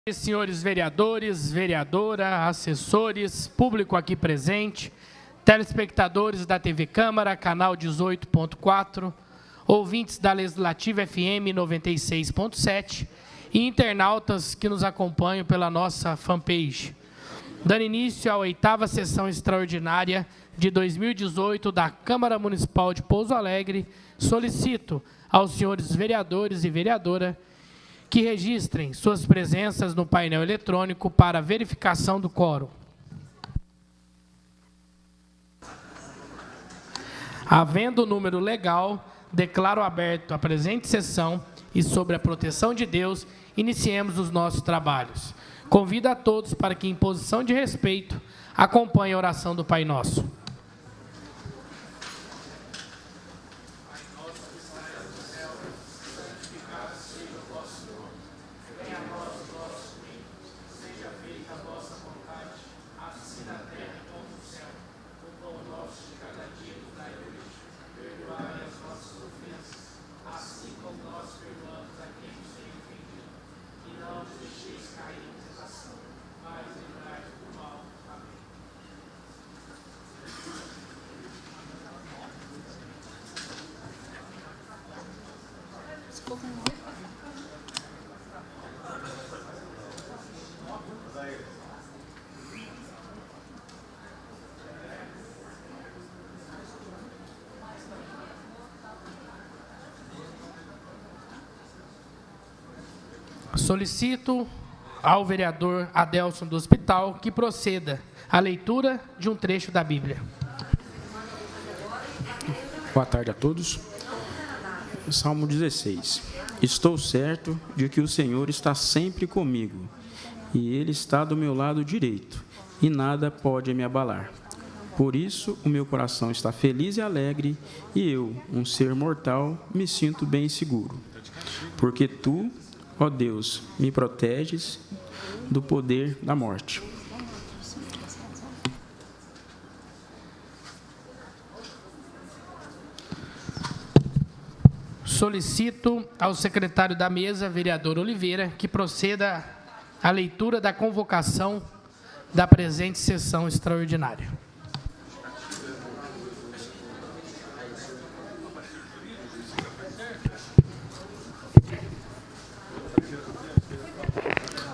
Senhores vereadores, vereadora, assessores, público aqui presente, telespectadores da TV Câmara, canal 18.4, ouvintes da Legislativa FM 96.7 e internautas que nos acompanham pela nossa fanpage. Dando início à 8ª sessão extraordinária de 2018 da Câmara Municipal de Pouso Alegre, solicito aos senhores vereadores e vereadora que registrem suas presenças no painel eletrônico para verificação do quórum. Havendo o número legal, declaro aberto a presente sessão e, sobre a proteção de Deus, iniciemos os nossos trabalhos. Convido a todos para que, em posição de respeito, acompanhem a oração do Pai Nosso. Solicito ao vereador Adelson do Hospital que proceda à leitura de um trecho da Bíblia. Boa tarde a todos. Salmo 16. Estou certo de que o Senhor está sempre comigo, e Ele está do meu lado direito, e nada pode me abalar. Por isso, o meu coração está feliz e alegre, e eu, um ser mortal, me sinto bem seguro. Porque Tu, ó Deus, me proteges do poder da morte. Solicito ao secretário da mesa, vereador Oliveira, que proceda à leitura da convocação da presente sessão extraordinária.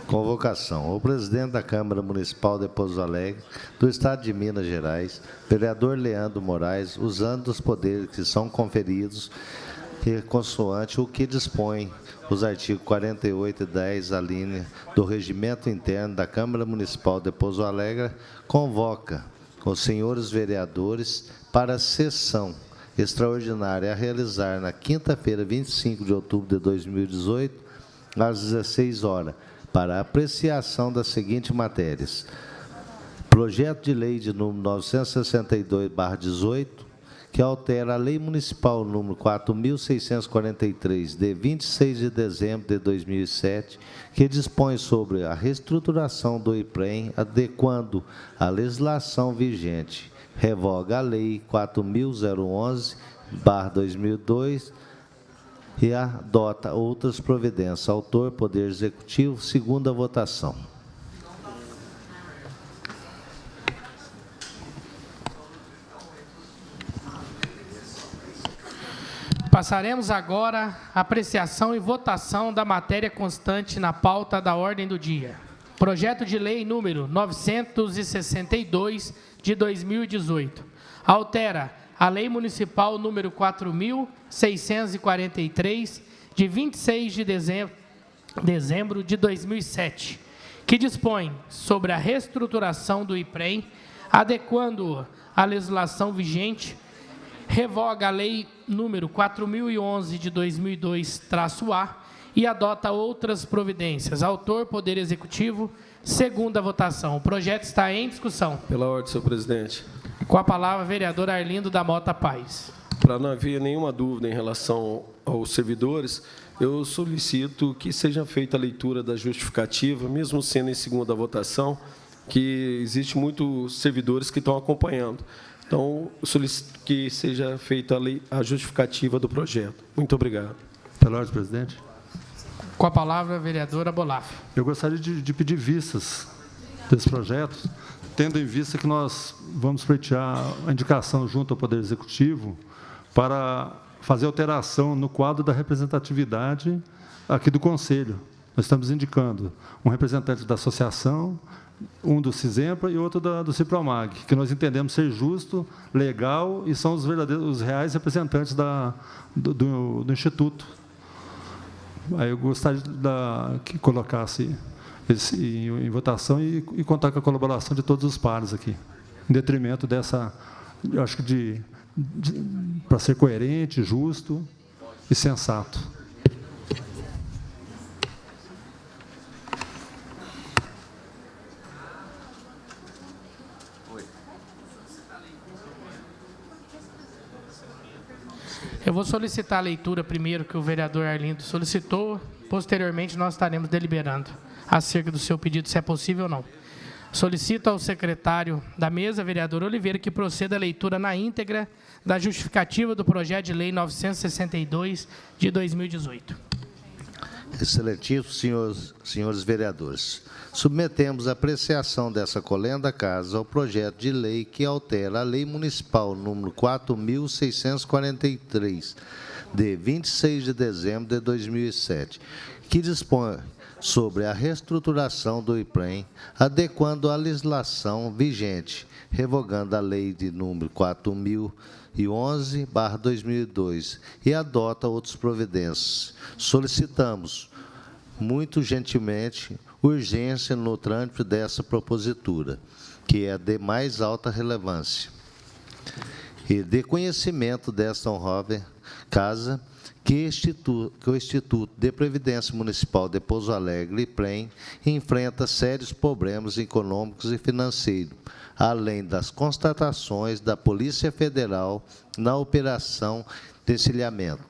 Convocação. O presidente da Câmara Municipal de Pouso Alegre, do Estado de Minas Gerais, vereador Leandro Moraes, usando os poderes que são conferidos e consoante o que dispõe os artigos 48 e 10, a linha do Regimento Interno da Câmara Municipal de Pouso Alegre, convoca os senhores vereadores para a sessão extraordinária a realizar na quinta-feira, 25 de outubro de 2018, às 16 horas, para apreciação das seguintes matérias: projeto de lei de número 962/18, que altera a lei municipal número 4.643, de 26 de dezembro de 2007, que dispõe sobre a reestruturação do IPREM, adequando a legislação vigente, revoga a lei 4.011/2002, e adota outras providências. Autor, Poder Executivo. Segunda votação. Passaremos agora à apreciação e votação da matéria constante na pauta da ordem do dia. Projeto de lei número 962 de 2018. Altera a Lei Municipal número 4.643, de 26 de dezembro de 2007, que dispõe sobre a reestruturação do IPREM, adequando a legislação vigente, revoga a Lei número 4.011 de 2002-A e adota outras providências. Autor, Poder Executivo. Segunda votação. O projeto está em discussão. Pela ordem, senhor presidente. Com a palavra, vereador Arlindo da Mota Paz. Para não haver nenhuma dúvida em relação aos servidores, eu solicito que seja feita a leitura da justificativa, mesmo sendo em segunda votação, que existe muitos servidores que estão acompanhando. Então, eu solicito que seja feita a justificativa do projeto. Muito obrigado. Pela ordem, presidente. Com a palavra, a vereadora Bolaf. Eu gostaria de pedir vistas desse projeto, tendo em vista que nós vamos pleitear a indicação junto ao Poder Executivo para fazer alteração no quadro da representatividade aqui do Conselho. Nós estamos indicando um representante da associação, um do CISEMPA e outro do CIPROMAG, que nós entendemos ser justo, legal e são os reais representantes do Instituto. Aí eu gostaria que colocasse em votação e contar com a colaboração de todos os pares aqui, em detrimento dessa, eu acho que para ser coerente, justo e sensato. Eu vou solicitar a leitura primeiro que o vereador Arlindo solicitou, posteriormente nós estaremos deliberando acerca do seu pedido, se é possível ou não. Solicito ao secretário da mesa, vereador Oliveira, que proceda a leitura na íntegra da justificativa do projeto de lei 962 de 2018. Excelentíssimo senhores vereadores, submetemos a apreciação dessa colenda casa ao projeto de lei que altera a Lei Municipal número 4.643, de 26 de dezembro de 2007, que dispõe sobre a reestruturação do IPREM, adequando a legislação vigente, revogando a lei de número 4.011/2002 e adota outras providências. Solicitamos, muito gentilmente, urgência no trâmite dessa propositura, que é de mais alta relevância, e de conhecimento desta honrosa casa, que o Instituto de Previdência Municipal de Pouso Alegre, IPREM, enfrenta sérios problemas econômicos e financeiros, além das constatações da Polícia Federal na operação de encilhamento,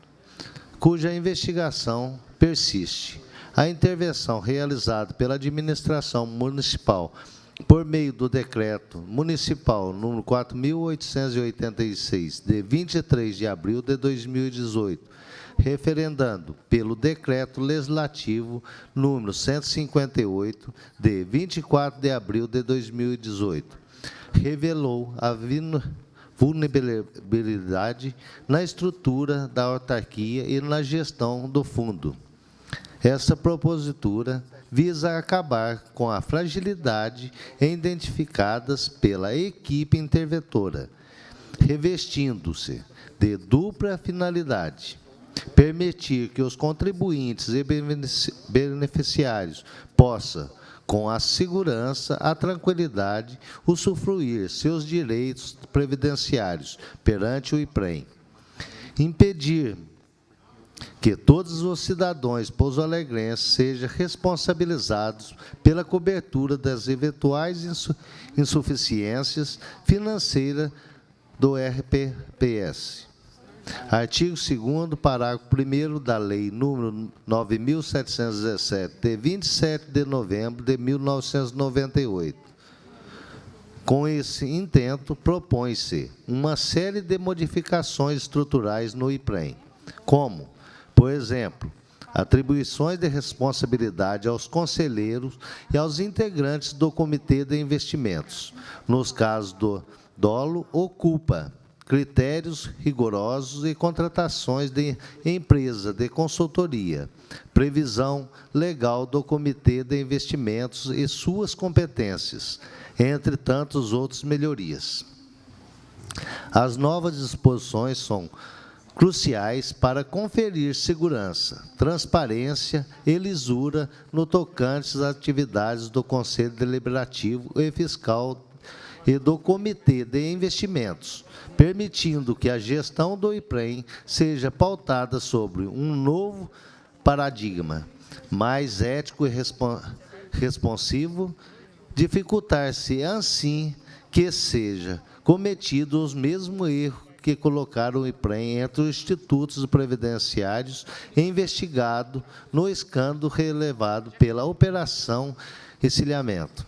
cuja investigação persiste. A intervenção realizada pela administração municipal por meio do decreto municipal número 4.886, de 23 de abril de 2018, referendando pelo decreto legislativo número 158, de 24 de abril de 2018, revelou a vulnerabilidade na estrutura da autarquia e na gestão do fundo. Essa propositura visa acabar com a fragilidade identificadas pela equipe interventora, revestindo-se de dupla finalidade: permitir que os contribuintes e beneficiários possam, com a segurança, a tranquilidade, usufruir seus direitos previdenciários perante o IPREM. Impedir que todos os cidadãos pouso-alegrenses sejam responsabilizados pela cobertura das eventuais insuficiências financeiras do RPPS. Artigo 2º, parágrafo 1º da Lei nº 9.717, de 27 de novembro de 1998. Com esse intento, propõe-se uma série de modificações estruturais no IPREM, como, por exemplo, atribuições de responsabilidade aos conselheiros e aos integrantes do Comitê de Investimentos, nos casos do dolo ou culpa, critérios rigorosos e contratações de empresa de consultoria, previsão legal do Comitê de Investimentos e suas competências, entre tantas outras melhorias. As novas disposições são cruciais para conferir segurança, transparência e lisura no tocante às atividades do Conselho Deliberativo e Fiscal e do Comitê de Investimentos, permitindo que a gestão do IPREM seja pautada sobre um novo paradigma, mais ético e responsivo, dificultar-se assim que seja cometido os mesmos erros que colocaram o IPREM entre os institutos previdenciários investigado no escândalo relevado pela Operação Encilhamento.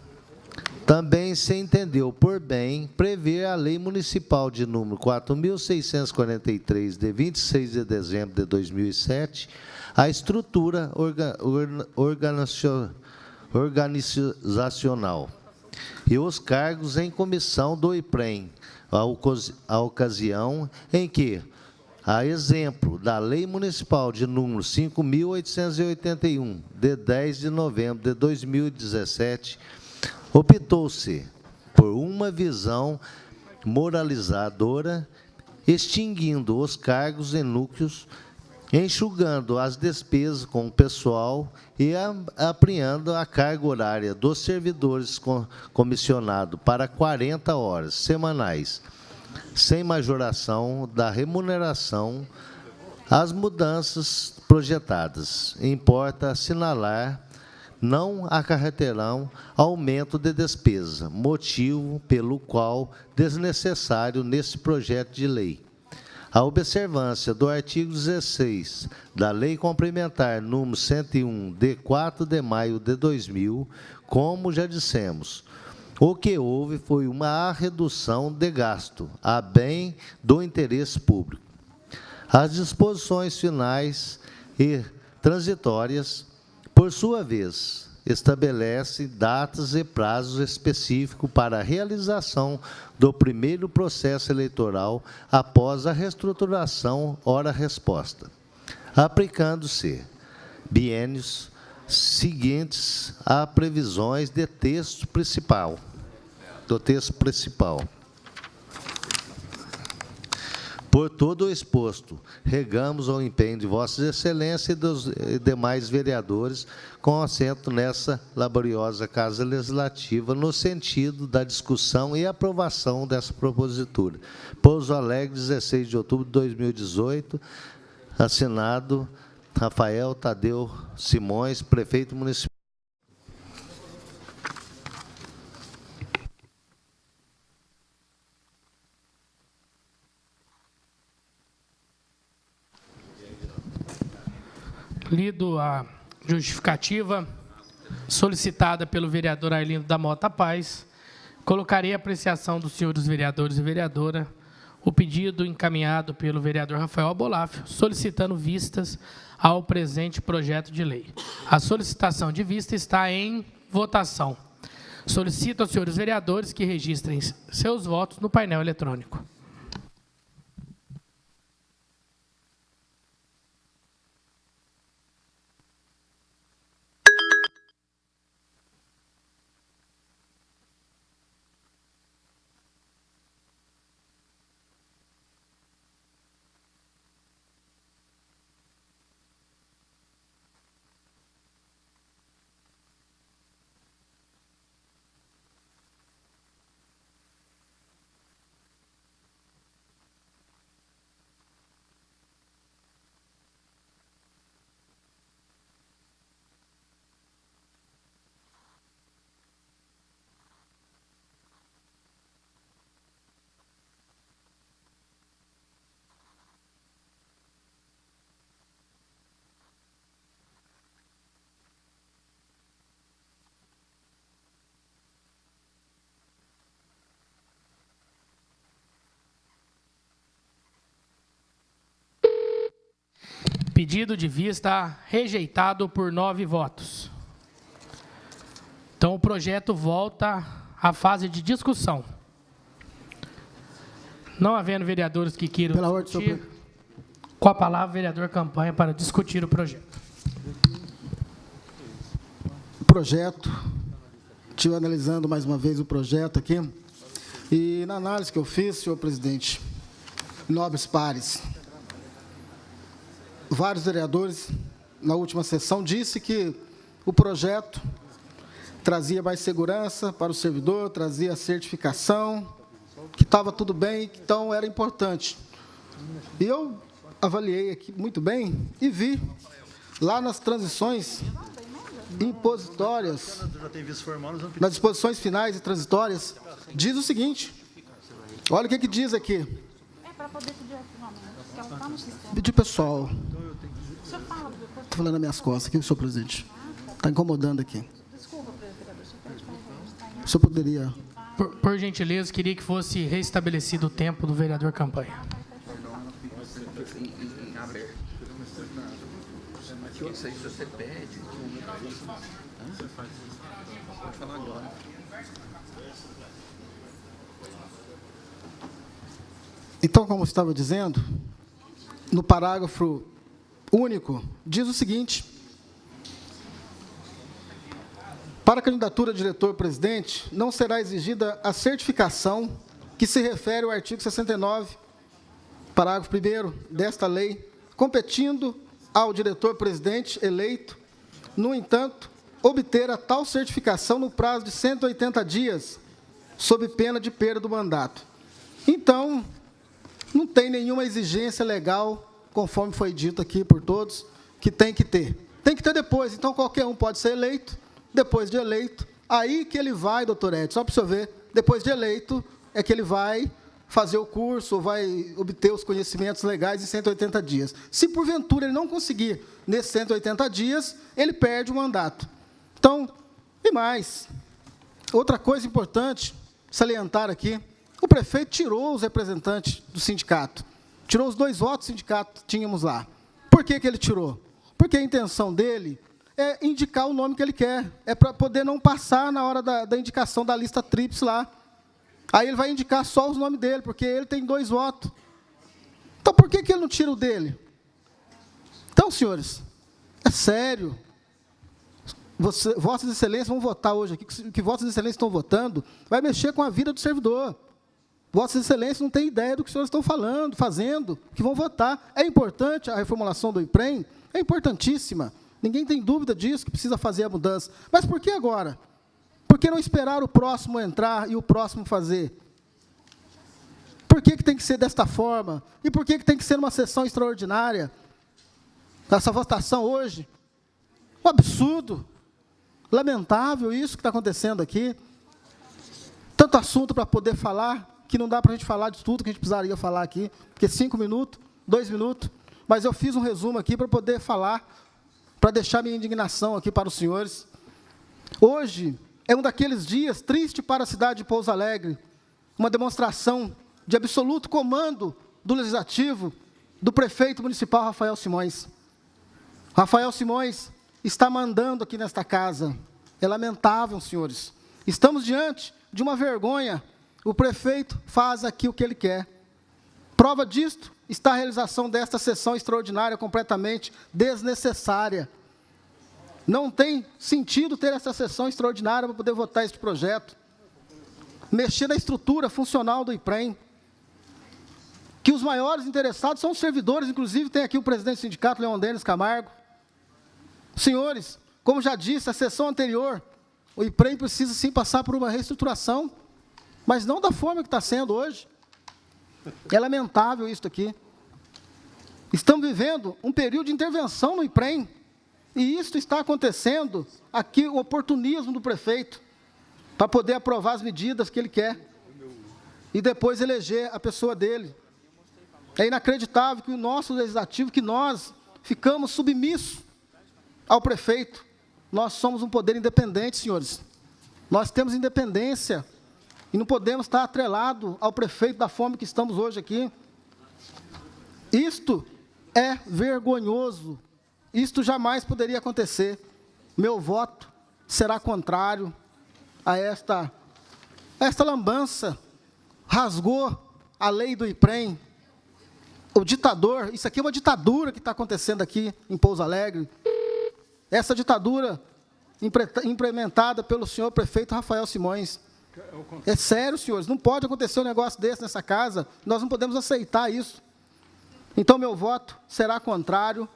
Também se entendeu por bem prever a Lei Municipal de número 4.643, de 26 de dezembro de 2007, a estrutura organizacional e os cargos em comissão do IPREM, a ocasião em que, a exemplo da Lei Municipal de número 5.881, de 10 de novembro de 2017, optou-se por uma visão moralizadora, extinguindo os cargos e núcleos, enxugando as despesas com o pessoal e ampliando a carga horária dos servidores comissionados para 40 horas semanais, sem majoração da remuneração. As mudanças projetadas, importa assinalar, não acarreterão aumento de despesa, motivo pelo qual desnecessário nesse projeto de lei. A observância do artigo 16 da Lei Complementar número 101, de 4 de maio de 2000, como já dissemos, o que houve foi uma redução de gasto a bem do interesse público. As disposições finais e transitórias, por sua vez, estabelecem datas e prazos específicos para a realização do primeiro processo eleitoral após a reestruturação hora-resposta, aplicando-se biênios seguintes a previsões do texto principal. Por todo o exposto, regamos ao empenho de Vossas Excelências e dos demais vereadores com assento nessa laboriosa Casa Legislativa, no sentido da discussão e aprovação dessa propositura. Pouso Alegre, 16 de outubro de 2018, assinado Rafael Tadeu Simões, prefeito municipal. Lido a justificativa solicitada pelo vereador Arlindo da Mota Paz, colocarei a apreciação dos senhores vereadores e vereadora o pedido encaminhado pelo vereador Rafael Abolafio, solicitando vistas ao presente projeto de lei. A solicitação de vista está em votação. Solicito aos senhores vereadores que registrem seus votos no painel eletrônico. Pedido de vista rejeitado por 9 votos. Então, o projeto volta à fase de discussão. Não havendo vereadores que queiram discutir, com a palavra, o vereador Campanha para discutir o projeto. Projeto. Estive analisando mais uma vez o projeto aqui. E na análise que eu fiz, senhor presidente, nobres pares, vários vereadores, na última sessão, disse que o projeto trazia mais segurança para o servidor, trazia certificação, que estava tudo bem, que então era importante. E eu avaliei aqui muito bem e vi, lá nas transições impositórias, nas disposições finais e transitórias, diz o seguinte, olha o que diz aqui. É para poder pedir pedir pessoal. Estou falando nas minhas costas aqui, senhor presidente. Está incomodando aqui. Desculpa, vereador. O senhor poderia... Por gentileza, queria que fosse restabelecido o tempo do vereador Campanha. Isso aí você pede. Pode falar agora. Então, como eu estava dizendo, no parágrafo único, diz o seguinte: para a candidatura a diretor-presidente, não será exigida a certificação que se refere ao artigo 69, parágrafo 1º desta lei, competindo ao diretor-presidente eleito, no entanto, obter a tal certificação no prazo de 180 dias, sob pena de perda do mandato. Então, não tem nenhuma exigência legal, conforme foi dito aqui por todos, que tem que ter. Tem que ter depois. Então, qualquer um pode ser eleito, depois de eleito, aí que ele vai, doutor Edson, só para o senhor ver, depois de eleito, é que ele vai fazer o curso, ou vai obter os conhecimentos legais em 180 dias. Se, porventura, ele não conseguir nesses 180 dias, ele perde o mandato. Então, e mais, outra coisa importante salientar aqui, o prefeito tirou os representantes do sindicato, tirou os 2 votos do sindicato que tínhamos lá. Por que ele tirou? Porque a intenção dele é indicar o nome que ele quer, é para poder não passar na hora da indicação da lista tríplice lá. Aí ele vai indicar só os nomes dele, porque ele tem 2 votos. Então, por que ele não tira o dele? Então, senhores, é sério. Vossas Excelências vão votar hoje aqui, o que Vossas Excelências estão votando vai mexer com a vida do servidor. Vossas Excelências não têm ideia do que os senhores estão falando, fazendo, que vão votar. É importante a reformulação do IPREM, é importantíssima. Ninguém tem dúvida disso, que precisa fazer a mudança. Mas por que agora? Por que não esperar o próximo entrar e o próximo fazer? Por que tem que ser desta forma? E por que tem que ser uma sessão extraordinária? Essa votação hoje, um absurdo, lamentável isso que está acontecendo aqui. Tanto assunto para poder falar, que não dá para a gente falar de tudo que a gente precisaria falar aqui, porque 5 minutos, 2 minutos, mas eu fiz um resumo aqui para poder falar, para deixar minha indignação aqui para os senhores. Hoje é um daqueles dias tristes para a cidade de Pouso Alegre, uma demonstração de absoluto comando do Legislativo, do prefeito municipal Rafael Simões. Rafael Simões está mandando aqui nesta casa. É lamentável, senhores. Estamos diante de uma vergonha. O prefeito faz aqui o que ele quer. Prova disto está a realização desta sessão extraordinária completamente desnecessária. Não tem sentido ter essa sessão extraordinária para poder votar este projeto. Mexer na estrutura funcional do IPREM. Que os maiores interessados são os servidores, inclusive tem aqui o presidente do sindicato, Leon Denis Camargo. Senhores, como já disse, a sessão anterior, o IPREM precisa sim passar por uma reestruturação, mas não da forma que está sendo hoje. É lamentável isso aqui. Estamos vivendo um período de intervenção no IPREM, e isso está acontecendo aqui, o oportunismo do prefeito, para poder aprovar as medidas que ele quer, e depois eleger a pessoa dele. É inacreditável que o nosso legislativo, que nós ficamos submissos ao prefeito. Nós somos um poder independente, senhores. Nós temos independência e não podemos estar atrelados ao prefeito da forma que estamos hoje aqui. Isto é vergonhoso. Isto jamais poderia acontecer. Meu voto será contrário a esta lambança. Rasgou a lei do IPREM. O ditador, isso aqui é uma ditadura que está acontecendo aqui em Pouso Alegre. Essa ditadura implementada pelo senhor prefeito Rafael Simões. É sério, senhores, não pode acontecer um negócio desse nessa casa, nós não podemos aceitar isso. Então, meu voto será contrário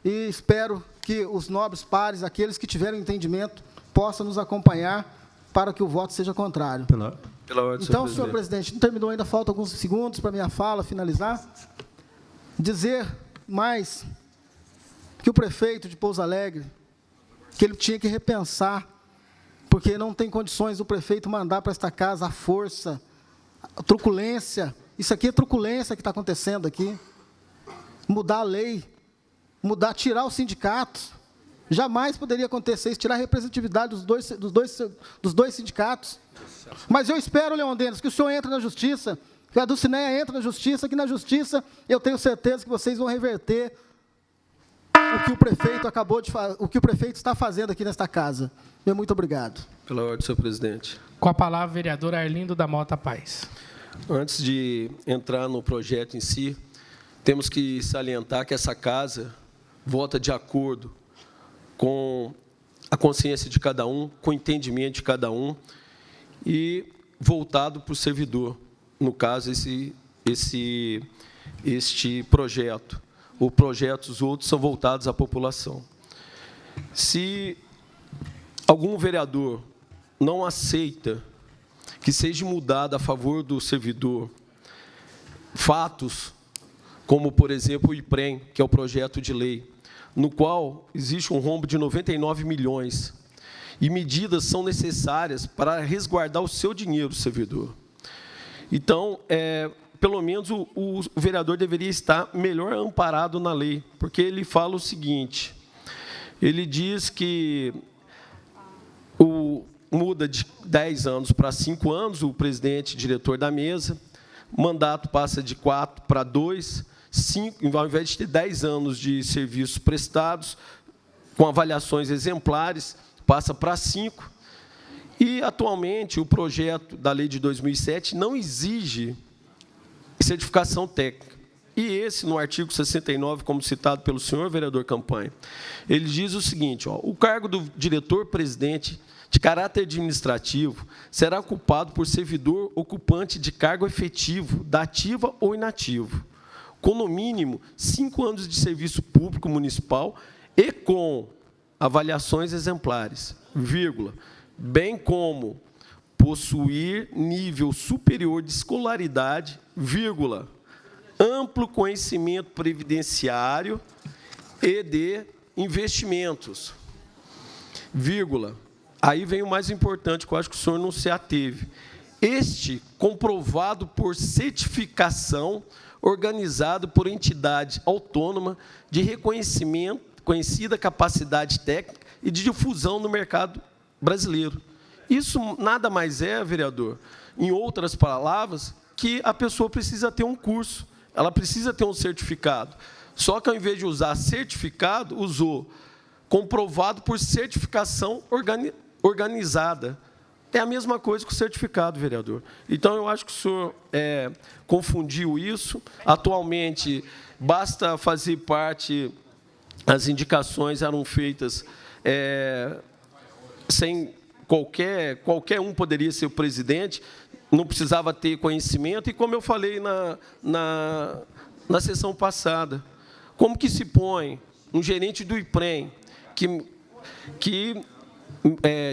e espero que os nobres pares, aqueles que tiverem entendimento, possam nos acompanhar para que o voto seja contrário. Pela ordem, então, senhor presidente, não terminou ainda, falta alguns segundos para minha fala finalizar. Dizer mais que o prefeito de Pouso Alegre, que ele tinha que repensar, porque não tem condições do prefeito mandar para esta casa a força, a truculência. Isso aqui é truculência que está acontecendo aqui. Mudar a lei, tirar os sindicatos. Jamais poderia acontecer isso, tirar a representatividade dos dois sindicatos. Mas eu espero, Leon Denis, que o senhor entre na justiça, que a Dulcineia entre na justiça, que na justiça eu tenho certeza que vocês vão reverter o que o prefeito o que o prefeito está fazendo aqui nesta casa. Meu muito obrigado. Pela ordem, senhor presidente. Com a palavra, vereador Arlindo da Mota Paz. Antes de entrar no projeto em si, temos que salientar que essa casa vota de acordo com a consciência de cada um, com o entendimento de cada um e voltado para o servidor. No caso, este projeto. Os projetos outros são voltados à população. Se algum vereador não aceita que seja mudado a favor do servidor fatos, como, por exemplo, o IPREM, que é o projeto de lei, no qual existe um rombo de 99 milhões, e medidas são necessárias para resguardar o seu dinheiro, servidor. Então, pelo menos o vereador deveria estar melhor amparado na lei, porque ele fala o seguinte, ele diz que muda de 10 anos para 5 anos, o presidente, diretor da mesa, mandato passa de 4 para 2, 5, ao invés de ter 10 anos de serviços prestados, com avaliações exemplares, passa para 5. E, atualmente, o projeto da lei de 2007 não exige certificação técnica. E esse, no artigo 69, como citado pelo senhor vereador Campanha, ele diz o seguinte, o cargo do diretor-presidente de caráter administrativo será ocupado por servidor ocupante de cargo efetivo, da ativa ou inativo, com, no mínimo, 5 anos de serviço público municipal e com avaliações exemplares, vírgula, bem como possuir nível superior de escolaridade, vírgula, amplo conhecimento previdenciário e de investimentos, vírgula. Aí vem o mais importante, que eu acho que o senhor não se ateve. Este comprovado por certificação organizado por entidade autônoma de reconhecimento, conhecida capacidade técnica e de difusão no mercado brasileiro. Isso nada mais é, vereador, em outras palavras, que a pessoa precisa ter um curso, ela precisa ter um certificado. Só que, ao invés de usar certificado, usou comprovado por certificação organizada. É a mesma coisa que o certificado, vereador. Então, eu acho que o senhor confundiu isso. Atualmente, basta fazer parte, as indicações eram feitas sem qualquer um poderia ser o presidente, não precisava ter conhecimento, e como eu falei na sessão passada, como que se põe um gerente do IPREM,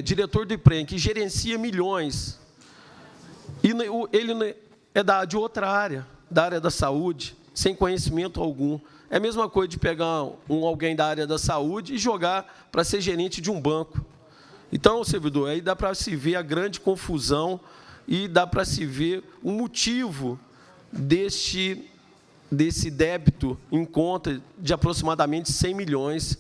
diretor do IPREM, que gerencia milhões, e ele é de outra área, da área da saúde, sem conhecimento algum. É a mesma coisa de pegar alguém da área da saúde e jogar para ser gerente de um banco. Então, servidor, aí dá para se ver a grande confusão e dá para se ver o motivo desse débito em conta de aproximadamente 100 milhões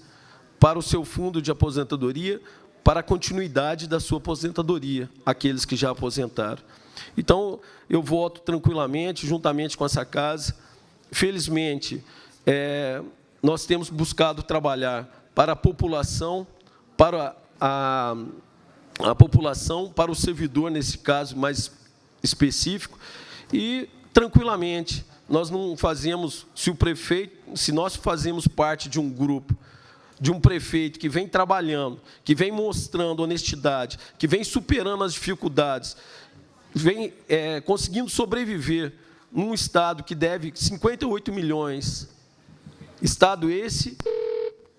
para o seu fundo de aposentadoria, para a continuidade da sua aposentadoria, aqueles que já aposentaram. Então, eu voto tranquilamente, juntamente com essa casa. Felizmente, nós temos buscado trabalhar para a população, para a população, para o servidor, nesse caso mais específico, e, tranquilamente, nós não fazemos, se nós fazemos parte de um grupo, de um prefeito que vem trabalhando, que vem mostrando honestidade, que vem superando as dificuldades, vem conseguindo sobreviver num Estado que deve 58 milhões, Estado esse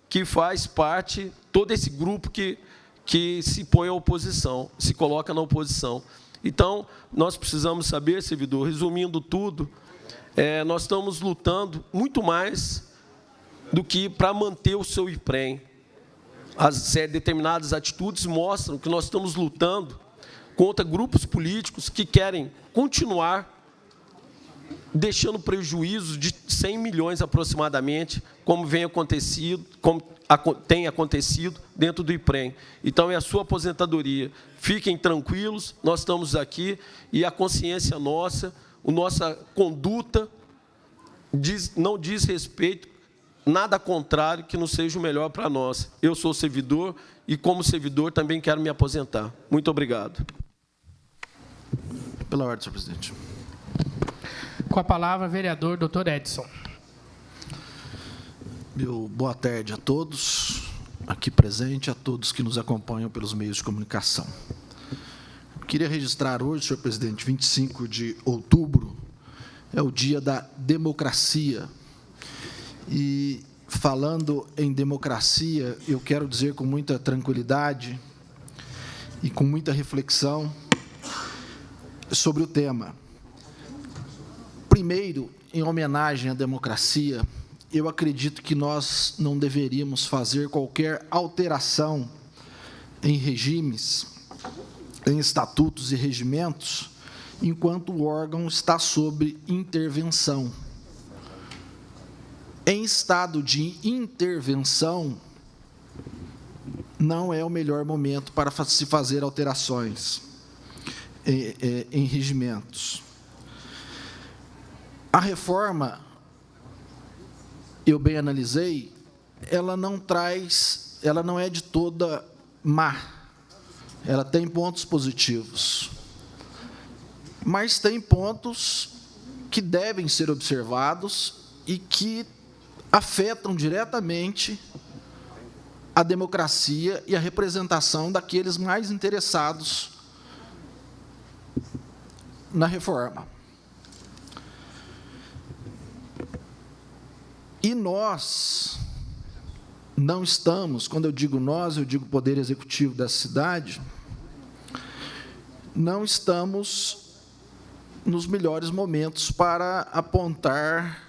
que faz parte, todo esse grupo que se põe à oposição, se coloca na oposição. Então, nós precisamos saber, servidor, resumindo tudo, nós estamos lutando muito mais do que para manter o seu IPREM. Determinadas atitudes mostram que nós estamos lutando contra grupos políticos que querem continuar deixando prejuízos de 100 milhões aproximadamente, como tem acontecido dentro do IPREM. Então, é a sua aposentadoria. Fiquem tranquilos, nós estamos aqui e a consciência nossa, a nossa conduta não diz respeito nada contrário que não seja o melhor para nós. Eu sou servidor e, como servidor, também quero me aposentar. Muito obrigado. Pela ordem, senhor presidente. Com a palavra, vereador Dr. Edson. Meu boa tarde a todos aqui presentes, a todos que nos acompanham pelos meios de comunicação. Queria registrar hoje, senhor presidente, 25 de outubro, é o dia da democracia. E, falando em democracia, eu quero dizer com muita tranquilidade e com muita reflexão sobre o tema. Primeiro, em homenagem à democracia, eu acredito que nós não deveríamos fazer qualquer alteração em regimes, em estatutos e regimentos, enquanto o órgão está sob intervenção. Em estado de intervenção, não é o melhor momento para se fazer alterações em regimentos. A reforma, eu bem analisei, ela não é de toda má. Ela tem pontos positivos. Mas tem pontos que devem ser observados e que afetam diretamente a democracia e a representação daqueles mais interessados na reforma. E nós não estamos, quando eu digo nós, eu digo Poder Executivo da cidade, não estamos nos melhores momentos para apontar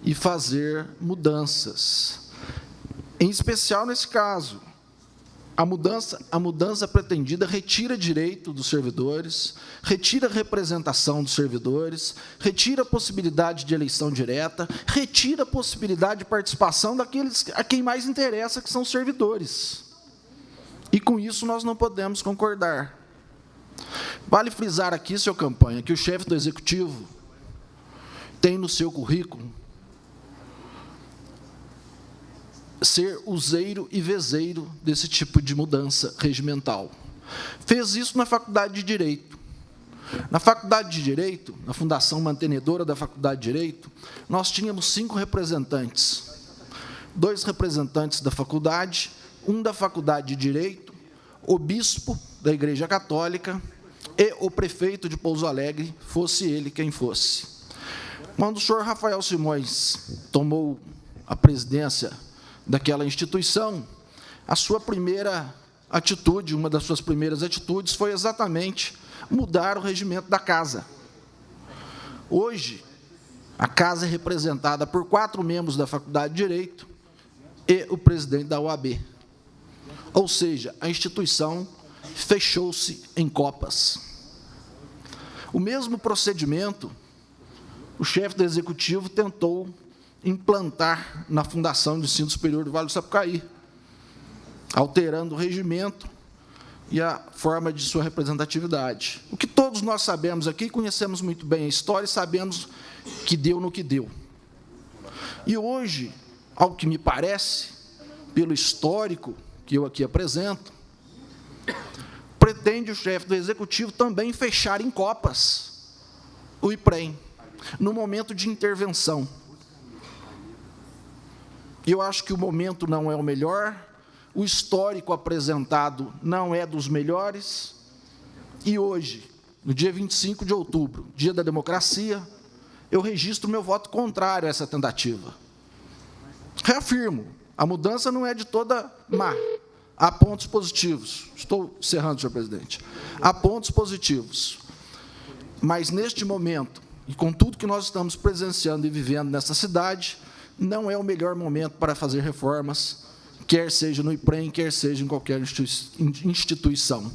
e fazer mudanças. Em especial nesse caso, a mudança pretendida retira direito dos servidores, retira representação dos servidores, retira a possibilidade de eleição direta, retira a possibilidade de participação daqueles a quem mais interessa, que são os servidores. E com isso nós não podemos concordar. Vale frisar aqui, senhor Campanha, que o chefe do Executivo tem no seu currículo ser useiro e vezeiro desse tipo de mudança regimental. Fez isso na Faculdade de Direito. Na Faculdade de Direito, na Fundação Mantenedora da Faculdade de Direito, nós tínhamos 5 representantes. 2 representantes da faculdade, um da Faculdade de Direito, o bispo da Igreja Católica e o prefeito de Pouso Alegre, fosse ele quem fosse. Quando o senhor Rafael Simões tomou a presidência daquela instituição, a sua primeira atitude, uma das suas primeiras atitudes, foi exatamente mudar o regimento da casa. Hoje, a casa é representada por 4 membros da Faculdade de Direito e o presidente da OAB. Ou seja, a instituição fechou-se em copas. O mesmo procedimento, o chefe do Executivo tentou implantar na Fundação de Ensino Superior do Vale do Sapucaí, alterando o regimento e a forma de sua representatividade. O que todos nós sabemos aqui, conhecemos muito bem a história e sabemos que deu no que deu. E hoje, ao que me parece, pelo histórico que eu aqui apresento, pretende o chefe do Executivo também fechar em copas o IPREM, no momento de intervenção. Eu acho que o momento não é o melhor, o histórico apresentado não é dos melhores, e hoje, no dia 25 de outubro, dia da democracia, eu registro meu voto contrário a essa tentativa. Reafirmo, a mudança não é de toda má. Há pontos positivos. Estou encerrando, senhor presidente. Há pontos positivos. Mas, neste momento, e com tudo que nós estamos presenciando e vivendo nessa cidade, não é o melhor momento para fazer reformas, quer seja no IPREM, quer seja em qualquer instituição.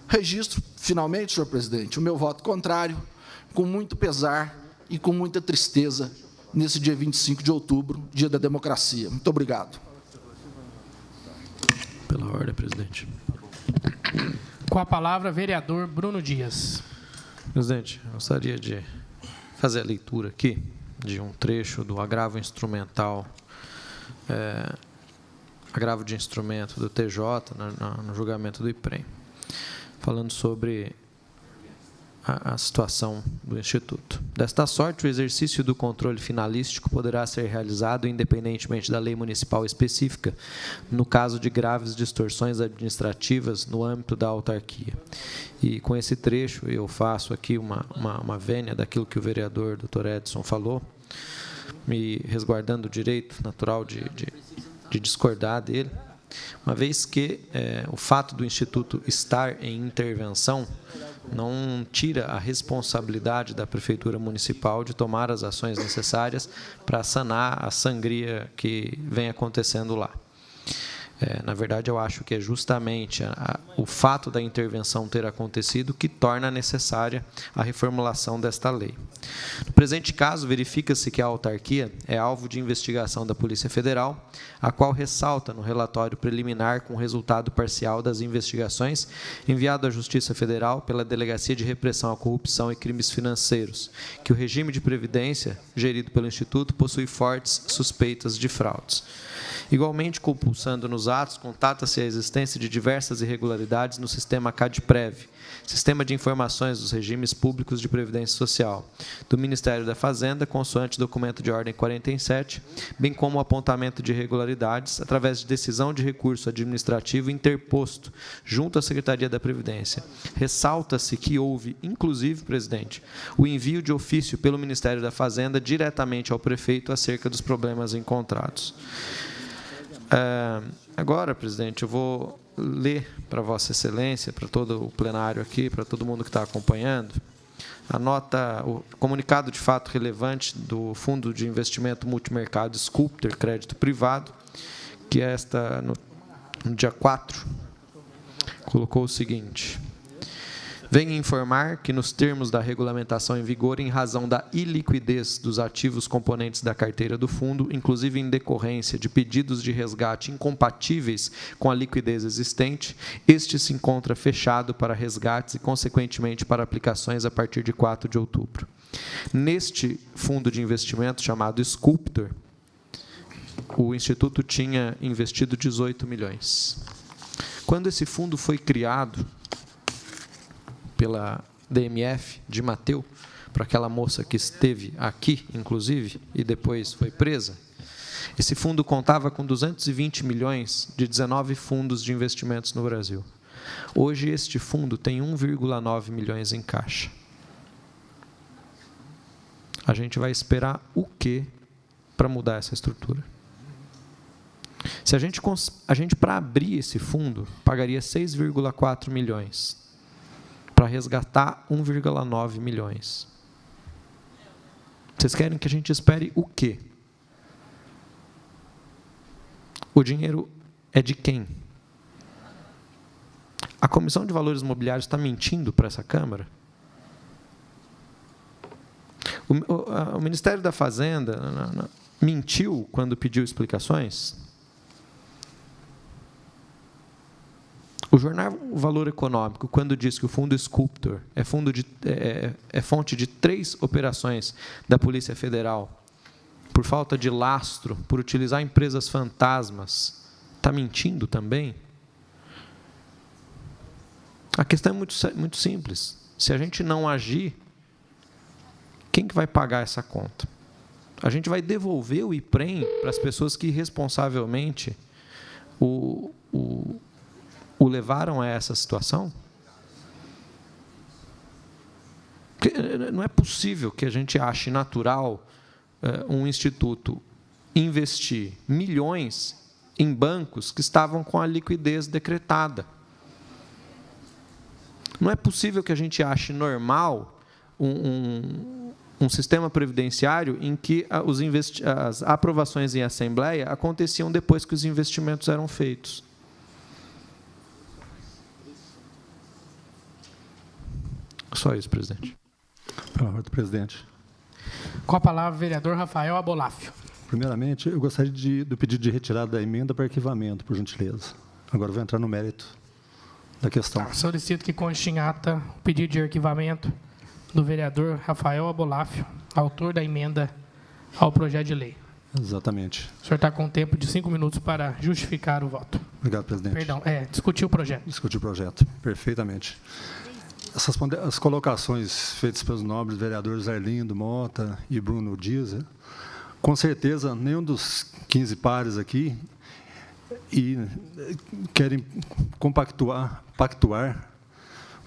Registro, finalmente, senhor presidente, o meu voto contrário, com muito pesar e com muita tristeza, nesse dia 25 de outubro, dia da democracia. Muito obrigado. Pela ordem, presidente. Com a palavra, vereador Bruno Dias. Presidente, eu gostaria de fazer a leitura aqui de um trecho do agravo instrumental agravo de instrumento do TJ no julgamento do IPREM, falando sobre a situação do Instituto. Desta sorte, o exercício do controle finalístico poderá ser realizado independentemente da lei municipal específica, no caso de graves distorções administrativas no âmbito da autarquia. E com esse trecho, eu faço aqui uma vênia daquilo que o vereador Dr. Edson falou, me resguardando o direito natural de discordar dele, uma vez que o fato do Instituto estar em intervenção não tira a responsabilidade da Prefeitura Municipal de tomar as ações necessárias para sanar a sangria que vem acontecendo lá. Na verdade, eu acho que é justamente o fato da intervenção ter acontecido que torna necessária a reformulação desta lei. No presente caso, verifica-se que a autarquia é alvo de investigação da Polícia Federal, a qual ressalta no relatório preliminar com resultado parcial das investigações enviado à Justiça Federal pela Delegacia de Repressão à Corrupção e Crimes Financeiros, que o regime de previdência gerido pelo Instituto possui fortes suspeitas de fraudes. Igualmente, compulsando nos atos, constata-se a existência de diversas irregularidades no sistema CADPREV, Sistema de Informações dos Regimes Públicos de Previdência Social, do Ministério da Fazenda, consoante documento de ordem 47, bem como o apontamento de irregularidades através de decisão de recurso administrativo interposto junto à Secretaria da Previdência. Ressalta-se que houve, inclusive, presidente, o envio de ofício pelo Ministério da Fazenda diretamente ao prefeito acerca dos problemas encontrados. Agora, presidente, eu vou ler para Vossa Excelência, para todo o plenário aqui, para todo mundo que está acompanhando, a nota, o comunicado de fato relevante do Fundo de Investimento Multimercado Sculptor Crédito Privado, que no dia 4, colocou o seguinte: venho informar que, nos termos da regulamentação em vigor, em razão da iliquidez dos ativos componentes da carteira do fundo, inclusive em decorrência de pedidos de resgate incompatíveis com a liquidez existente, este se encontra fechado para resgates e, consequentemente, para aplicações a partir de 4 de outubro. Neste fundo de investimento, chamado Sculptor, o Instituto tinha investido 18 milhões. Quando esse fundo foi criado pela DMF de Mateu, para aquela moça que esteve aqui, inclusive, e depois foi presa, esse fundo contava com 220 milhões de 19 fundos de investimentos no Brasil. Hoje, este fundo tem 1,9 milhões em caixa. A gente vai esperar o quê para mudar essa estrutura? Se a gente para abrir esse fundo, pagaria 6,4 milhões. Para resgatar 1,9 milhões. Vocês querem que a gente espere o quê? O dinheiro é de quem? A Comissão de Valores Imobiliários está mentindo para essa Câmara? O Ministério da Fazenda mentiu quando pediu explicações? O jornal O Valor Econômico, quando diz que o Fundo Sculptor é fonte de 3 operações da Polícia Federal, por falta de lastro, por utilizar empresas fantasmas, está mentindo também? A questão é muito simples. Se a gente não agir, quem que vai pagar essa conta? A gente vai devolver o IPREM para as pessoas que irresponsavelmente o levaram a essa situação? Porque não é possível que a gente ache natural um instituto investir milhões em bancos que estavam com a liquidez decretada. Não é possível que a gente ache normal um sistema previdenciário em que as aprovações em assembleia aconteciam depois que os investimentos eram feitos. Só isso, presidente. Pela ordem do presidente. Com a palavra, o vereador Rafael Aboláfio. Primeiramente, eu gostaria do pedido de retirada da emenda para arquivamento, por gentileza. Agora vou entrar no mérito da questão. Solicito que conste em ata o pedido de arquivamento do vereador Rafael Aboláfio, autor da emenda ao projeto de lei. Exatamente. O senhor está com tempo de 5 minutos para justificar o voto. Obrigado, presidente. Perdão, discutir o projeto. Discutir o projeto, perfeitamente. As colocações feitas pelos nobres vereadores Arlindo Mota e Bruno Dias, com certeza, nenhum dos 15 pares aqui querem pactuar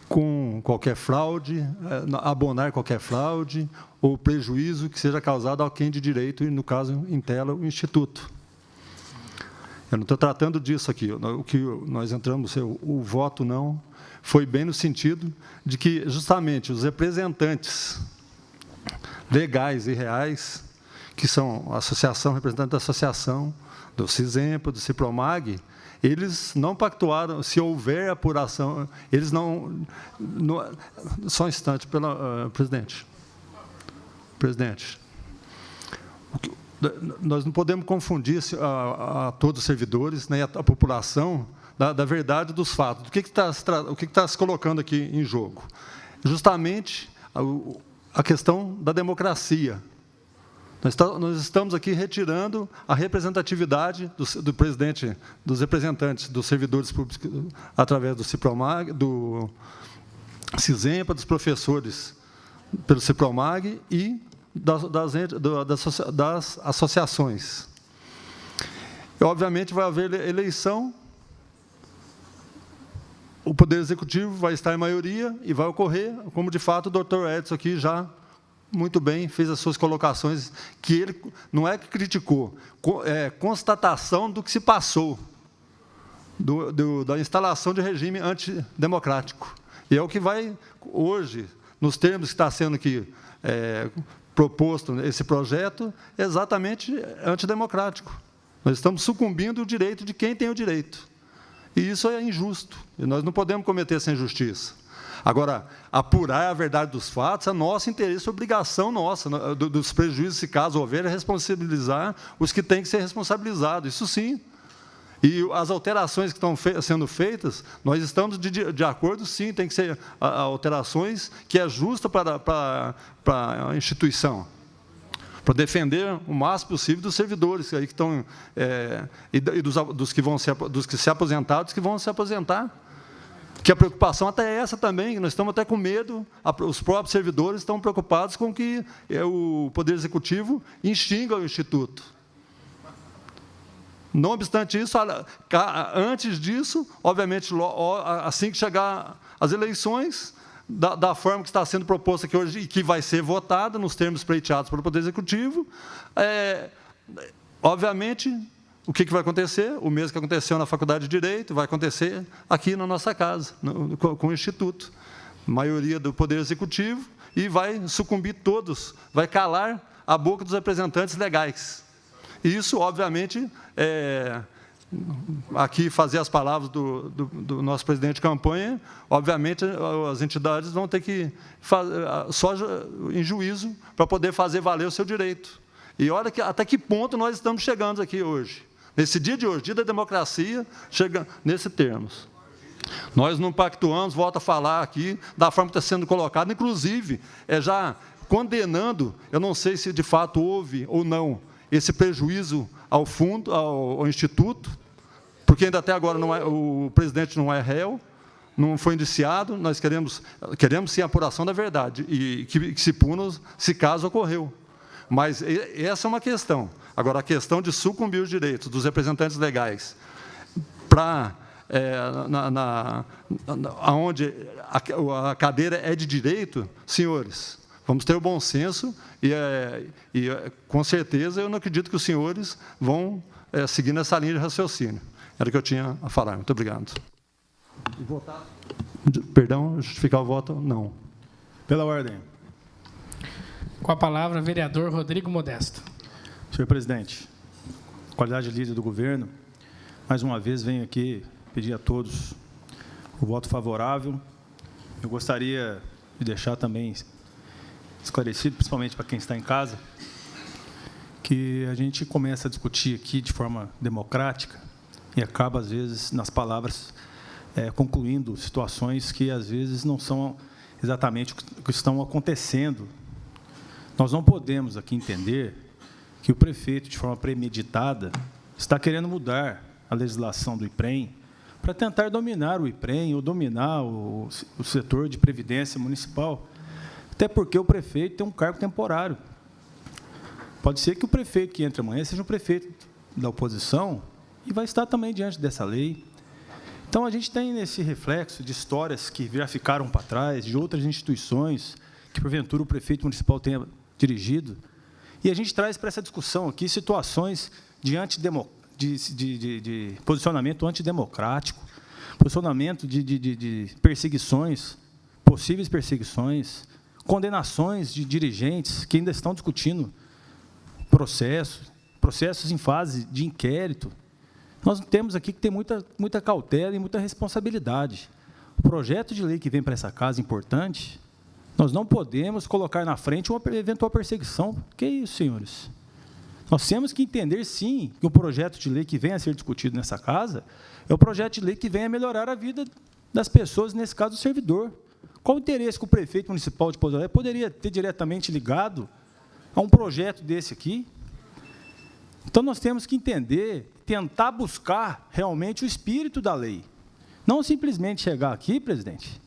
com qualquer fraude, abonar qualquer fraude ou prejuízo que seja causado a quem de direito, e, no caso, intela o Instituto. Eu não estou tratando disso aqui. O que nós entramos, o voto não, foi bem no sentido de que, justamente, os representantes legais e reais, que são a associação, representante da associação, do CISEMPA, do CIPROMAG, eles não pactuaram, se houver apuração, eles não só um instante, presidente. Presidente, nós não podemos confundir a todos os servidores, nem a população, da verdade dos fatos. O que está se colocando aqui em jogo? Justamente a questão da democracia. Nós estamos aqui retirando a representatividade do presidente, dos representantes, dos servidores públicos, através do CIPROMAG, do CISEMPA, dos professores pelo CIPROMAG e das associações. E, obviamente, vai haver eleição, o Poder Executivo vai estar em maioria e vai ocorrer, como, de fato, o doutor Edson aqui já muito bem fez as suas colocações, que ele não é que criticou, é constatação do que se passou, da instalação de regime antidemocrático. E é o que vai, hoje, nos termos que está sendo aqui proposto esse projeto, exatamente antidemocrático. Nós estamos sucumbindo o direito de quem tem o direito. E isso é injusto. E nós não podemos cometer essa injustiça. Agora, apurar a verdade dos fatos é nosso interesse, obrigação nossa, dos prejuízos, se caso houver, é responsabilizar os que têm que ser responsabilizados, isso sim. E as alterações que estão sendo feitas, nós estamos de acordo, sim, tem que ser alterações que é justa para a instituição, para defender o máximo possível dos servidores aí que estão, dos que se aposentaram, dos que vão se aposentar. Que a preocupação até é essa também, nós estamos até com medo, os próprios servidores estão preocupados com que o Poder Executivo extinga o Instituto. Não obstante isso, antes disso, obviamente, assim que chegar as eleições, da forma que está sendo proposta aqui hoje e que vai ser votada nos termos pleiteados pelo Poder Executivo, obviamente, o que vai acontecer? O mesmo que aconteceu na Faculdade de Direito vai acontecer aqui na nossa casa, com o Instituto. Maioria do Poder Executivo, e vai sucumbir todos, vai calar a boca dos representantes legais. E isso, obviamente, aqui fazer as palavras do nosso presidente de campanha, obviamente, as entidades vão ter que fazer só em juízo para poder fazer valer o seu direito. E olha até que ponto nós estamos chegando aqui hoje. Nesse dia de hoje, dia da democracia, chega nesse termos. Nós não pactuamos, volto a falar aqui, da forma que está sendo colocado, inclusive, já condenando, eu não sei se de fato houve ou não, esse prejuízo ao fundo, ao Instituto, porque ainda até agora o presidente não é réu, não foi indiciado, nós queremos sim a apuração da verdade, e que se puna se caso ocorreu. Mas essa é uma questão. Agora, a questão de sucumbir os direitos dos representantes legais para onde a cadeira é de direito, senhores, vamos ter o bom senso e com certeza, eu não acredito que os senhores vão seguir nessa linha de raciocínio. Era o que eu tinha a falar. Muito obrigado. Votar? Perdão, justificar o voto? Não. Pela ordem. Com a palavra, vereador Rodrigo Modesto. Senhor presidente, qualidade de líder do governo, mais uma vez venho aqui pedir a todos o voto favorável. Eu gostaria de deixar também esclarecido, principalmente para quem está em casa, que a gente começa a discutir aqui de forma democrática e acaba, às vezes, nas palavras, concluindo situações que, às vezes, não são exatamente o que estão acontecendo. Nós não podemos aqui entender que o prefeito, de forma premeditada, está querendo mudar a legislação do IPREM para tentar dominar o IPREM ou dominar o setor de previdência municipal, até porque o prefeito tem um cargo temporário. Pode ser que o prefeito que entre amanhã seja um prefeito da oposição e vai estar também diante dessa lei. Então, a gente tem esse reflexo de histórias que já ficaram para trás, de outras instituições que, porventura, o prefeito municipal tenha dirigido, e a gente traz para essa discussão aqui situações de posicionamento antidemocrático, posicionamento de perseguições, possíveis perseguições, condenações de dirigentes que ainda estão discutindo processos em fase de inquérito. Nós temos aqui que ter muita cautela e muita responsabilidade. O projeto de lei que vem para essa casa, importante, nós não podemos colocar na frente uma eventual perseguição. Que é isso, senhores? Nós temos que entender, sim, que o projeto de lei que vem a ser discutido nessa casa é o projeto de lei que vem a melhorar a vida das pessoas, nesse caso, do servidor. Qual o interesse que o prefeito municipal de Pouso Alegre poderia ter diretamente ligado a um projeto desse aqui? Então, nós temos que entender, tentar buscar realmente o espírito da lei. Não simplesmente chegar aqui, presidente,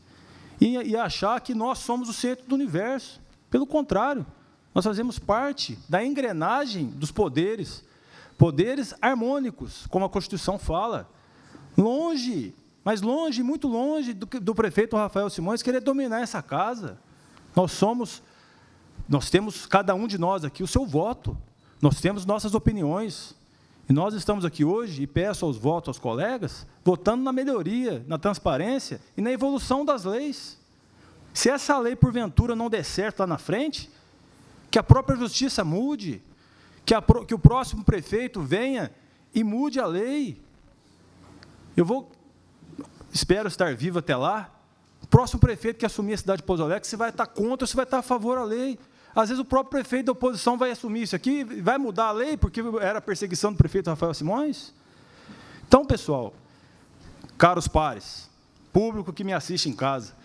e achar que nós somos o centro do universo. Pelo contrário, nós fazemos parte da engrenagem dos poderes harmônicos, como a Constituição fala. Longe, mas longe, muito longe do prefeito Rafael Simões querer dominar essa casa. Nós temos, cada um de nós aqui, o seu voto. Nós temos nossas opiniões. E nós estamos aqui hoje, e peço aos votos aos colegas, votando na melhoria, na transparência e na evolução das leis. Se essa lei, porventura, não der certo lá na frente, que a própria justiça mude, que o próximo prefeito venha e mude a lei. Espero estar vivo até lá. O próximo prefeito que assumir a cidade de Pouso Alegre, se vai estar contra ou se vai estar a favor da lei. Às vezes o próprio prefeito da oposição vai assumir isso aqui, vai mudar a lei, porque era a perseguição do prefeito Rafael Simões. Então, pessoal, caros pares, público que me assiste em casa,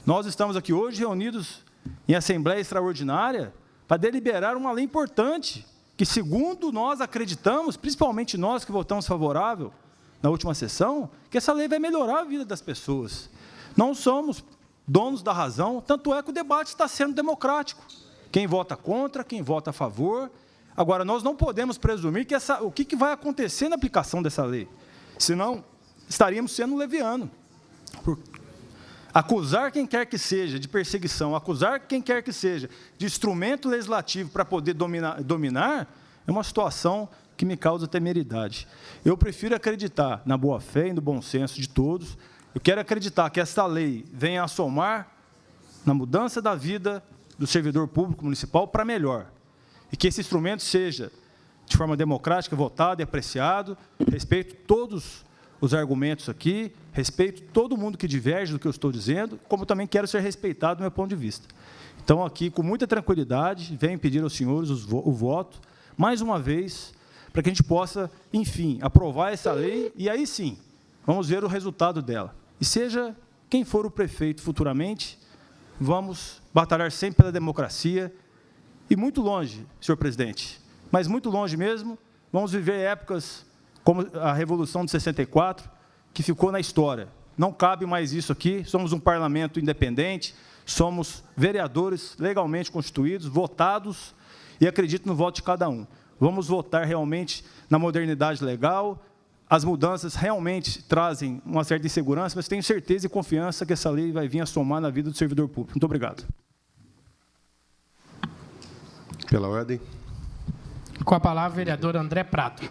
nós estamos aqui hoje reunidos em assembleia extraordinária para deliberar uma lei importante, que, segundo nós acreditamos, principalmente nós que votamos favorável na última sessão, que essa lei vai melhorar a vida das pessoas. Não somos donos da razão, tanto é que o debate está sendo democrático. Quem vota contra, quem vota a favor. Agora, nós não podemos presumir que o que vai acontecer na aplicação dessa lei. Senão, estaríamos sendo levianos. Acusar quem quer que seja de perseguição, acusar quem quer que seja de instrumento legislativo para poder dominar, é uma situação que me causa temeridade. Eu prefiro acreditar na boa-fé e no bom senso de todos. Eu quero acreditar que essa lei venha a somar na mudança da vida do servidor público municipal para melhor, e que esse instrumento seja, de forma democrática, votado e apreciado. Respeito todos os argumentos aqui, respeito todo mundo que diverge do que eu estou dizendo, como também quero ser respeitado do meu ponto de vista. Então, aqui, com muita tranquilidade, venho pedir aos senhores o voto, mais uma vez, para que a gente possa, enfim, aprovar essa lei, e aí sim, vamos ver o resultado dela. E seja quem for o prefeito futuramente, vamos batalhar sempre pela democracia, e muito longe, senhor presidente, mas muito longe mesmo, vamos viver épocas como a Revolução de 64, que ficou na história. Não cabe mais isso aqui, somos um parlamento independente, somos vereadores legalmente constituídos, votados, e acredito no voto de cada um. Vamos votar realmente na modernidade legal. As mudanças realmente trazem uma certa insegurança, mas tenho certeza e confiança que essa lei vai vir a somar na vida do servidor público. Muito obrigado. Pela ordem. Com a palavra, vereador André Prato.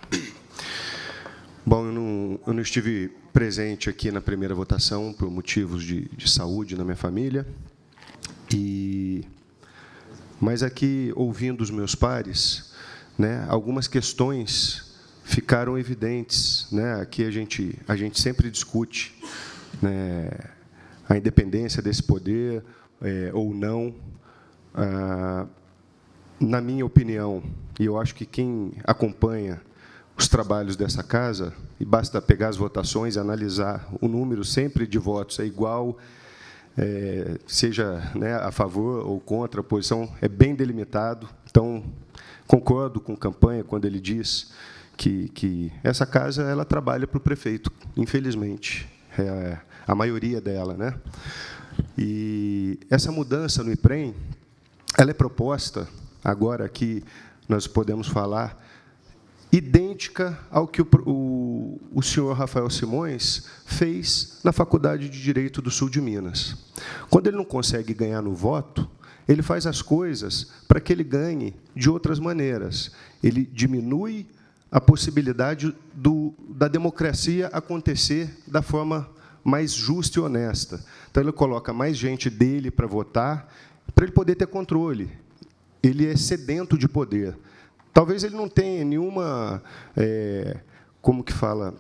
Bom, eu não estive presente aqui na primeira votação por motivos de saúde na minha família, mas aqui, ouvindo os meus pares, né, algumas questões ficaram evidentes, né? Aqui a gente sempre discute, né, a independência desse poder ou não. Na minha opinião, e eu acho que quem acompanha os trabalhos dessa casa, e basta pegar as votações e analisar o número sempre de votos é igual, seja, né, a favor ou contra, a posição é bem delimitado. Então, concordo com a campanha quando ele diz que essa casa ela trabalha para o prefeito, infelizmente, a maioria dela, né? E essa mudança no IPREM, ela é proposta, agora aqui nós podemos falar, idêntica ao que o senhor Rafael Simões fez na Faculdade de Direito do Sul de Minas. Quando ele não consegue ganhar no voto, ele faz as coisas para que ele ganhe de outras maneiras. Ele diminui a possibilidade da democracia acontecer da forma mais justa e honesta. Então, ele coloca mais gente dele para votar, para ele poder ter controle. Ele é sedento de poder. Talvez ele não tenha nenhuma, como que fala,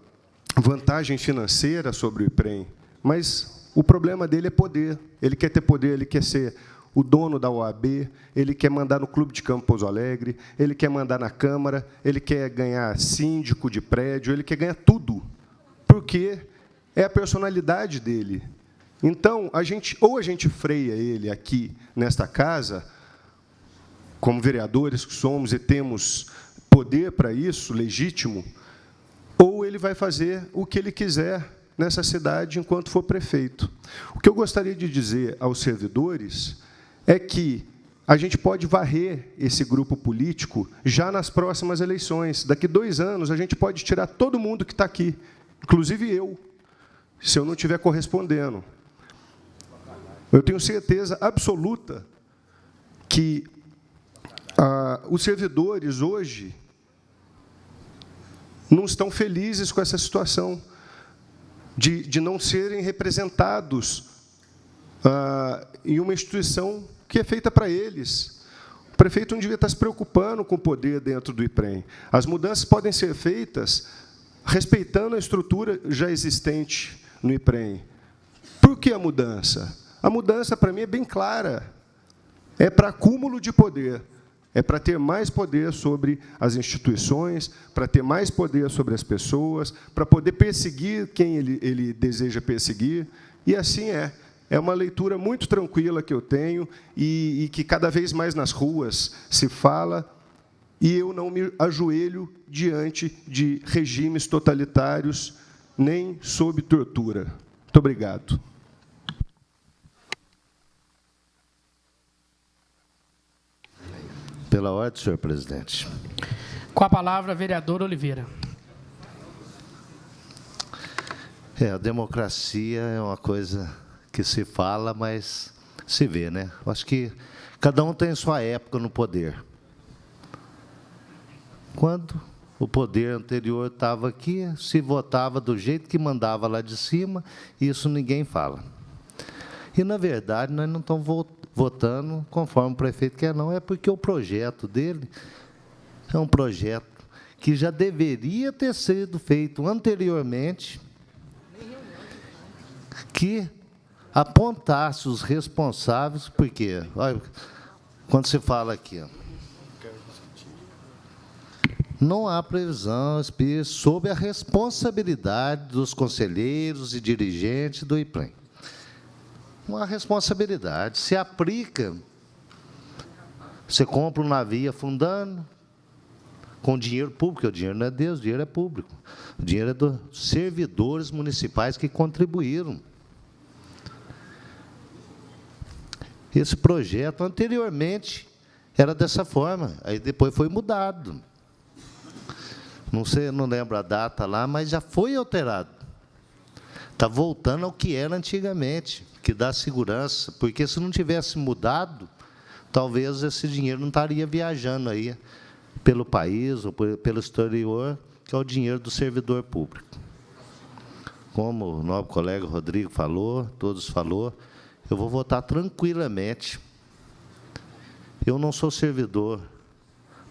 vantagem financeira sobre o IPREM, mas o problema dele é poder. Ele quer ter poder, ele quer ser o dono da OAB, ele quer mandar no Clube de Campo Pouso Alegre, ele quer mandar na Câmara, ele quer ganhar síndico de prédio, ele quer ganhar tudo, porque é a personalidade dele. Então, ou a gente freia ele aqui, nesta casa, como vereadores que somos e temos poder para isso, legítimo, ou ele vai fazer o que ele quiser nessa cidade enquanto for prefeito. O que eu gostaria de dizer aos servidores é que a gente pode varrer esse grupo político já nas próximas eleições. Daqui 2 anos, a gente pode tirar todo mundo que está aqui, inclusive eu, se eu não estiver correspondendo. Eu tenho certeza absoluta que os servidores, hoje, não estão felizes com essa situação de não serem representados em uma instituição que é feita para eles. O prefeito não devia estar se preocupando com o poder dentro do IPREM. As mudanças podem ser feitas respeitando a estrutura já existente no IPREM. Por que a mudança? A mudança, para mim, é bem clara. É para acúmulo de poder. É para ter mais poder sobre as instituições, para ter mais poder sobre as pessoas, para poder perseguir quem ele deseja perseguir. E assim é. É uma leitura muito tranquila que eu tenho e que cada vez mais nas ruas se fala, e eu não me ajoelho diante de regimes totalitários, nem sob tortura. Muito obrigado. Pela ordem, senhor presidente. Com a palavra, vereador Oliveira. A democracia é uma coisa que se fala, mas se vê, né? Eu acho que cada um tem sua época no poder. Quando o poder anterior estava aqui, se votava do jeito que mandava lá de cima, isso ninguém fala. E, na verdade, nós não estamos votando conforme o prefeito quer, não. É porque o projeto dele é um projeto que já deveria ter sido feito anteriormente, que apontasse os responsáveis, porque, olha, quando se fala aqui, não há previsão sobre a responsabilidade dos conselheiros e dirigentes do IPREM. Não há responsabilidade. Se aplica, você compra um navio afundando, com dinheiro público, porque o dinheiro não é Deus, o dinheiro é público. O dinheiro é dos servidores municipais que contribuíram. Esse projeto, anteriormente, era dessa forma, aí depois foi mudado. Não sei, não lembro a data lá, mas já foi alterado. Está voltando ao que era antigamente, que dá segurança, porque se não tivesse mudado, talvez esse dinheiro não estaria viajando aí pelo país ou pelo exterior, que é o dinheiro do servidor público. Como o nobre colega Rodrigo falou, todos falou, eu vou votar tranquilamente. Eu não sou servidor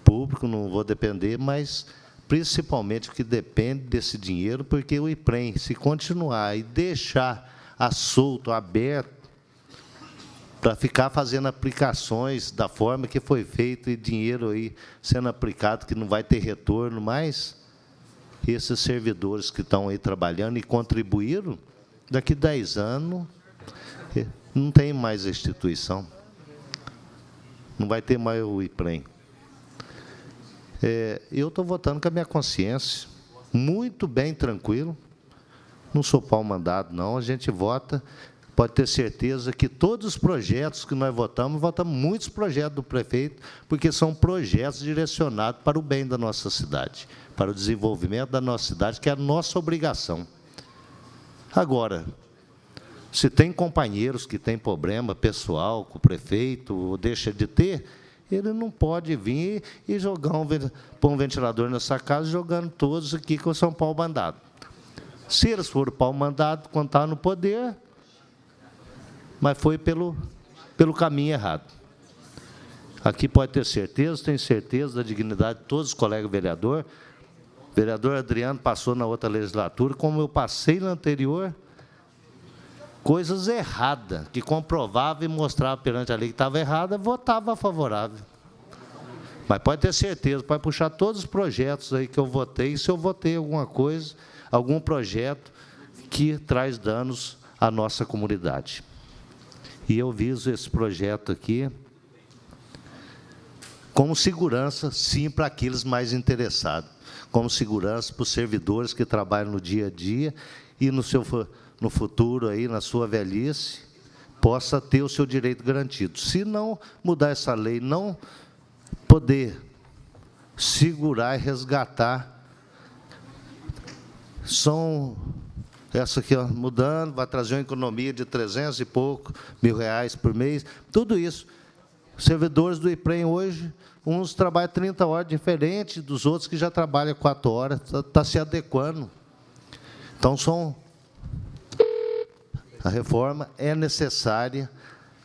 público, não vou depender, mas principalmente o que depende desse dinheiro, porque o IPREM, se continuar e deixar solto, aberto, para ficar fazendo aplicações da forma que foi feito e dinheiro aí sendo aplicado que não vai ter retorno mais, esses servidores que estão aí trabalhando e contribuíram, daqui 10 anos, Não tem mais a instituição. Não vai ter mais o IPREM. Eu estou votando com a minha consciência, muito bem, tranquilo. Não sou pau-mandado, não. A gente vota, pode ter certeza que todos os projetos que nós votamos muitos projetos do prefeito, porque são projetos direcionados para o bem da nossa cidade, para o desenvolvimento da nossa cidade, que é a nossa obrigação. Agora, se tem companheiros que têm problema pessoal com o prefeito, ou deixa de ter, ele não pode vir e pôr um ventilador nessa casa, jogando todos aqui que são pau-mandado. Se eles foram pau-mandado, quando estavam no poder, mas foi pelo caminho errado. Aqui pode ter certeza, tenho certeza da dignidade de todos os colegas vereadores. O vereador Adriano passou na outra legislatura, como eu passei na anterior, coisas erradas, que comprovava e mostrava perante a lei que estava errada, votava favorável. Mas pode ter certeza, pode puxar todos os projetos aí que eu votei, se eu votei alguma coisa, algum projeto que traz danos à nossa comunidade. E eu viso esse projeto aqui como segurança, sim, para aqueles mais interessados, como segurança para os servidores que trabalham no dia a dia e no futuro, aí, na sua velhice, possa ter o seu direito garantido. Se não mudar essa lei, não poder segurar e resgatar, essa aqui, ó, mudando, vai trazer uma economia de 300 e pouco mil reais por mês, tudo isso. Os servidores do IPREM hoje, uns trabalham 30 horas diferente dos outros que já trabalham 4 horas, está se adequando. Então, a reforma é necessária,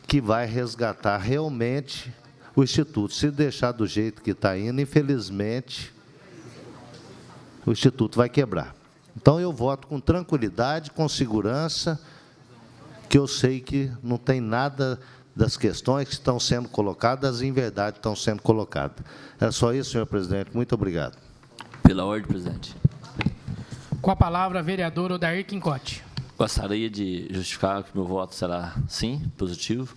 que vai resgatar realmente o Instituto. Se deixar do jeito que está indo, infelizmente, o Instituto vai quebrar. Então, eu voto com tranquilidade, com segurança, que eu sei que não tem nada das questões que estão sendo colocadas, em verdade estão sendo colocadas. É só isso, senhor presidente. Muito obrigado. Pela ordem, presidente. Com a palavra, vereador Odair Quincotti. Gostaria de justificar que meu voto será sim, positivo.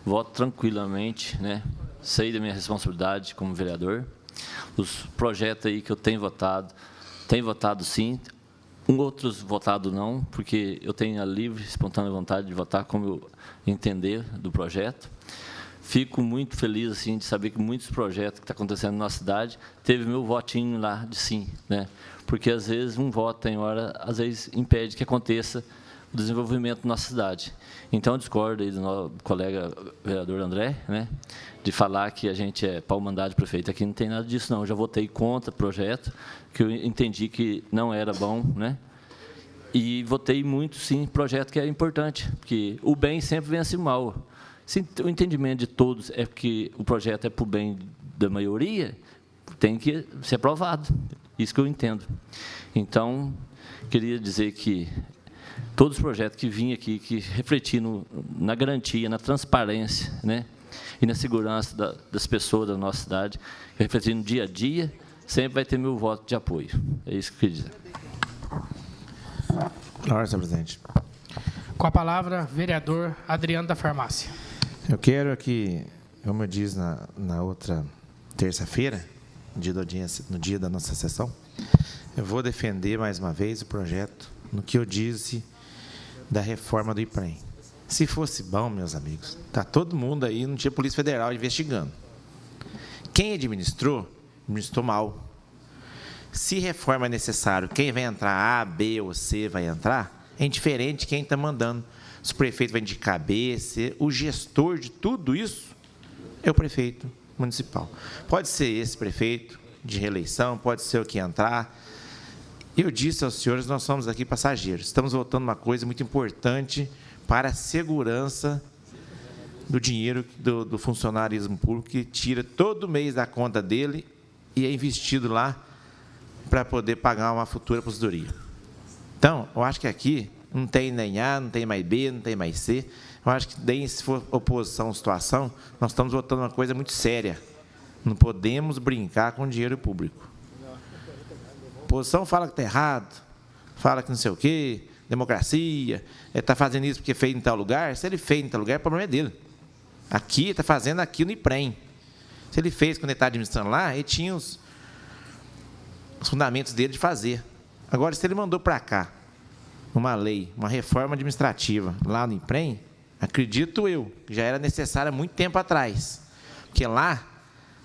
Voto tranquilamente, né? Sei da minha responsabilidade como vereador. Os projetos aí que eu tenho votado sim. Outros votado não, porque eu tenho a livre, espontânea vontade de votar como eu entender do projeto. Fico muito feliz assim, de saber que muitos projetos que estão acontecendo na nossa cidade teve meu votinho lá de sim, né? Porque, às vezes, um voto tem hora, às vezes, impede que aconteça o desenvolvimento da nossa cidade. Então, eu discordo aí do nosso colega vereador André, né, de falar que a gente é pau-mandado de prefeito. Aqui não tem nada disso, não. Eu já votei contra o projeto, que eu entendi que não era bom, né, e votei muito, sim, projeto que é importante, porque o bem sempre vence o mal. Se o entendimento de todos é que o projeto é para o bem da maioria, tem que ser aprovado. Isso que eu entendo. Então, queria dizer que todos os projetos que vinham aqui, que refletiram na garantia, na transparência, né, e na segurança das pessoas da nossa cidade, refletindo no dia a dia, sempre vai ter meu voto de apoio. É isso que eu queria dizer. Senhor presidente. Com a palavra, vereador Adriano da Farmácia. Eu quero que, como eu disse na outra terça-feira, no dia da nossa sessão, eu vou defender mais uma vez o projeto no que eu disse da reforma do IPREM. Se fosse bom, meus amigos, está todo mundo aí, não tinha Polícia Federal investigando. Quem administrou mal. Se reforma é necessário, quem vai entrar, A, B ou C vai entrar, é indiferente de quem está mandando. Se o prefeito vai indicar B, C, o gestor de tudo isso é o prefeito municipal. Pode ser esse prefeito de reeleição, pode ser o que entrar. Eu disse aos senhores, nós somos aqui passageiros. Estamos votando uma coisa muito importante para a segurança do dinheiro do funcionarismo público, que tira todo mês da conta dele e é investido lá para poder pagar uma futura aposentadoria. Então, eu acho que aqui não tem nem A, não tem mais B, não tem mais C. Eu acho que, daí, se for oposição à situação, nós estamos votando uma coisa muito séria. Não podemos brincar com o dinheiro público. A oposição fala que está errado, fala que não sei o quê, democracia, está fazendo isso porque fez em tal lugar. Se ele fez em tal lugar, o problema é dele. Aqui, está fazendo aqui no IPREM. Se ele fez quando ele está administrando lá, ele tinha os fundamentos dele de fazer. Agora, se ele mandou para cá uma lei, uma reforma administrativa lá no IPREM, acredito eu, que já era necessária há muito tempo atrás. Porque lá,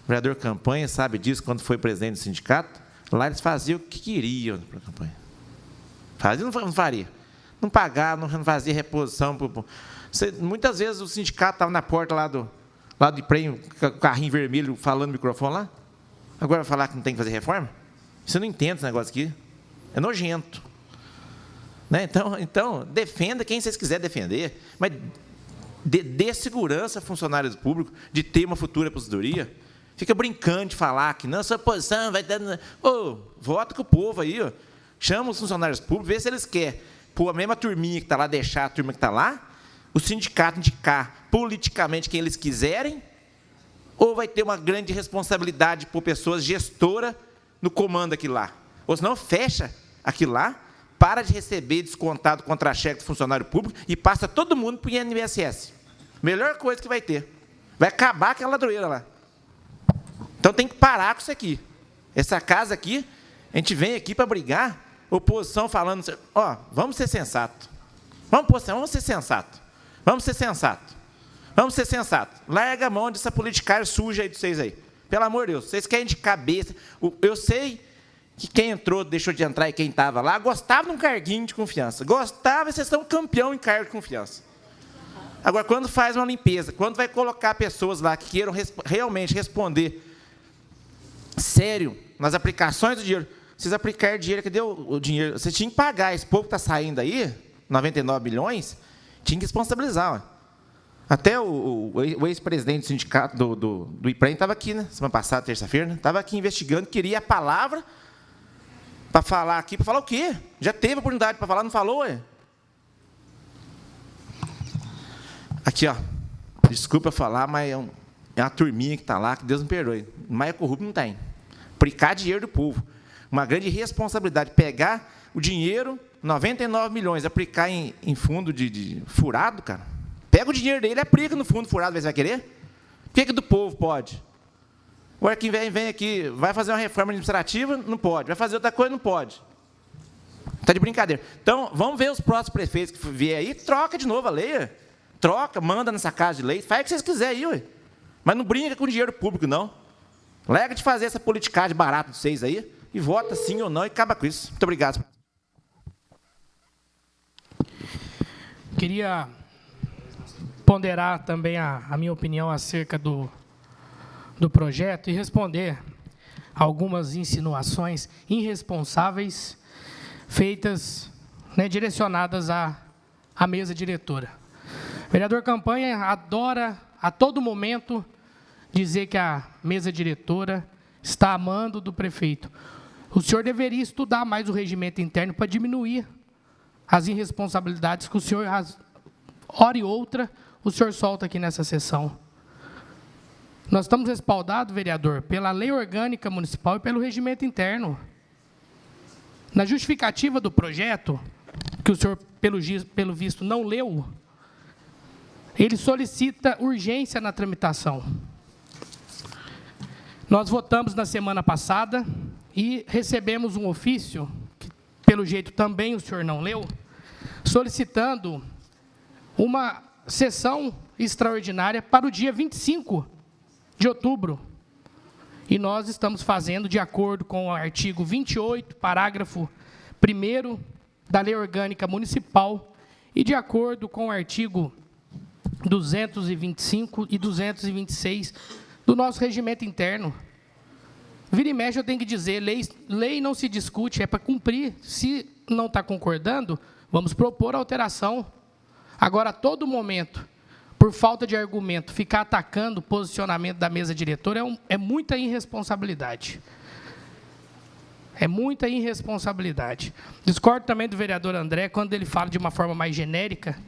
o vereador Campanha sabe disso, quando foi presidente do sindicato, lá eles faziam o que queriam para a campanha. Fazia ou não faria? Não pagava, não fazia reposição. Muitas vezes o sindicato estava na porta lá do IPREM, com o carrinho vermelho, falando no microfone lá. Agora vai falar que não tem que fazer reforma? Você não entende esse negócio aqui. É nojento. Né? Então, defenda quem vocês quiserem defender, mas dê segurança a funcionários públicos de ter uma futura aposentadoria. Fica brincando de falar que não, sua posição vai dar... Vota com o povo aí, ó. Chama os funcionários públicos, vê se eles querem pôr a mesma turminha que está lá, deixar a turma que está lá, o sindicato indicar politicamente quem eles quiserem, ou vai ter uma grande responsabilidade por pessoas gestoras no comando aqui lá. Ou senão fecha aquilo lá, para de receber descontado contra-cheque do funcionário público e passa todo mundo para o INSS. Melhor coisa que vai ter. Vai acabar aquela ladroeira lá. Então tem que parar com isso aqui. Essa casa aqui, a gente vem aqui para brigar, oposição falando, vamos ser sensato. Vamos ser sensato. Vamos ser sensato. Vamos ser sensato. Larga a mão dessa politicária suja aí de vocês aí. Pelo amor de Deus, vocês querem de cabeça. Eu sei que quem entrou, deixou de entrar e quem estava lá, gostava de um carguinho de confiança. Gostava, vocês são campeão em cargo de confiança. Agora, quando faz uma limpeza, quando vai colocar pessoas lá que queiram realmente responder sério nas aplicações do dinheiro, vocês aplicaram dinheiro, cadê o dinheiro? Vocês tinham que pagar, esse povo que está saindo aí, 99 milhões, tinha que responsabilizar. Ó. Até o ex-presidente do sindicato do IPREM estava aqui, né? Semana passada, terça-feira, estava aqui investigando, queria a palavra para falar aqui, para falar o quê? Já teve oportunidade para falar, não falou, ué? Aqui, ó, desculpa falar, mas é uma turminha que está lá, que Deus me perdoe. Mas é corrupto, não tem. Aplicar dinheiro do povo. Uma grande responsabilidade, pegar o dinheiro, 99 milhões, aplicar em fundo de furado, cara. Pega o dinheiro dele e aplica no fundo furado, você vai querer? Por que do povo pode? Agora quem vem aqui, vai fazer uma reforma administrativa, não pode. Vai fazer outra coisa, não pode. Está de brincadeira. Então, vamos ver os próximos prefeitos que vier aí, troca de novo a lei. Ué. Troca, manda nessa casa de lei, faz o que vocês quiserem aí, ué. Mas não brinca com dinheiro público, não. Larga de fazer essa politicagem barata de vocês aí, e vota sim ou não, e acaba com isso. Muito obrigado. Queria ponderar também a minha opinião acerca do projeto e responder algumas insinuações irresponsáveis feitas, né, direcionadas à mesa diretora. O vereador Campanha adora, a todo momento, dizer que a mesa diretora está a mando do prefeito. O senhor deveria estudar mais o regimento interno para diminuir as irresponsabilidades que o senhor, hora e outra, o senhor solta aqui nessa sessão. Nós estamos respaldados, vereador, pela lei orgânica municipal e pelo regimento interno. Na justificativa do projeto, que o senhor, pelo visto, não leu, ele solicita urgência na tramitação. Nós votamos na semana passada e recebemos um ofício, que, pelo jeito, também o senhor não leu, solicitando uma sessão extraordinária para o dia 25 de outubro. E nós estamos fazendo de acordo com o artigo 28, parágrafo 1º da Lei Orgânica Municipal e de acordo com o artigo 225 e 226 do nosso regimento interno. Vira e mexe, eu tenho que dizer, lei não se discute, é para cumprir. Se não está concordando, vamos propor alteração. Agora, a todo momento, por falta de argumento, ficar atacando o posicionamento da mesa diretora é muita irresponsabilidade. É muita irresponsabilidade. Discordo também do vereador André, quando ele fala de uma forma mais genérica,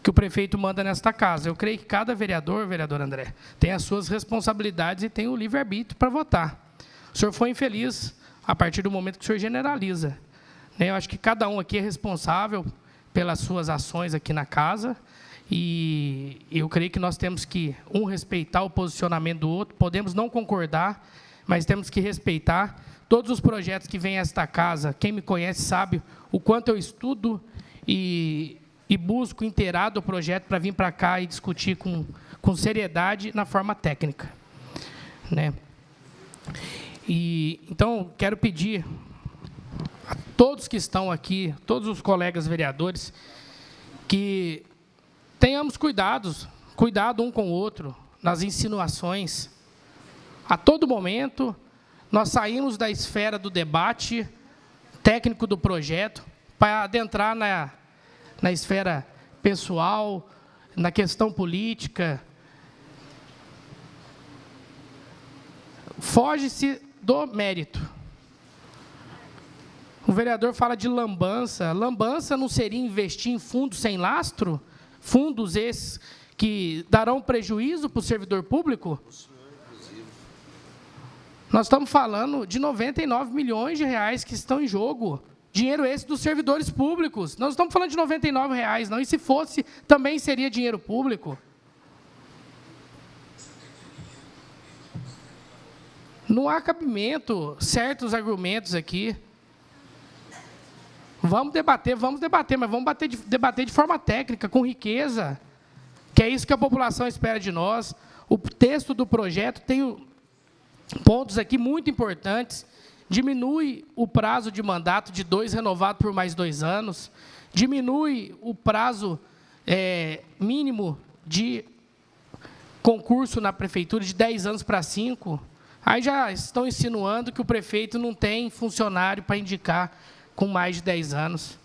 que o prefeito manda nesta casa. Eu creio que cada vereador André, tem as suas responsabilidades e tem o livre-arbítrio para votar. O senhor foi infeliz a partir do momento que o senhor generaliza. Eu acho que cada um aqui é responsável pelas suas ações aqui na casa, e eu creio que nós temos que, respeitar o posicionamento do outro, podemos não concordar, mas temos que respeitar todos os projetos que vêm a esta casa. Quem me conhece sabe o quanto eu estudo e busco inteirar do projeto para vir para cá e discutir com seriedade na forma técnica, né? Então, quero pedir a todos que estão aqui, todos os colegas vereadores, que tenhamos cuidado um com o outro nas insinuações. A todo momento, nós saímos da esfera do debate técnico do projeto para adentrar na esfera pessoal, na questão política. Foge-se do mérito. O vereador fala de lambança. Lambança não seria investir em fundos sem lastro? Fundos esses que darão prejuízo para o servidor público? Nós estamos falando de 99 milhões de reais que estão em jogo. Dinheiro esse dos servidores públicos. Nós não estamos falando de 99 reais, não. E se fosse, também seria dinheiro público. Não há cabimento certos argumentos aqui. Vamos debater, mas vamos debater de forma técnica, com riqueza, que é isso que a população espera de nós. O texto do projeto tem pontos aqui muito importantes. Diminui o prazo de mandato de 2 renovado por mais 2 anos, diminui o prazo mínimo de concurso na prefeitura de 10 anos para 5. Aí já estão insinuando que o prefeito não tem funcionário para indicar com mais de 10 anos.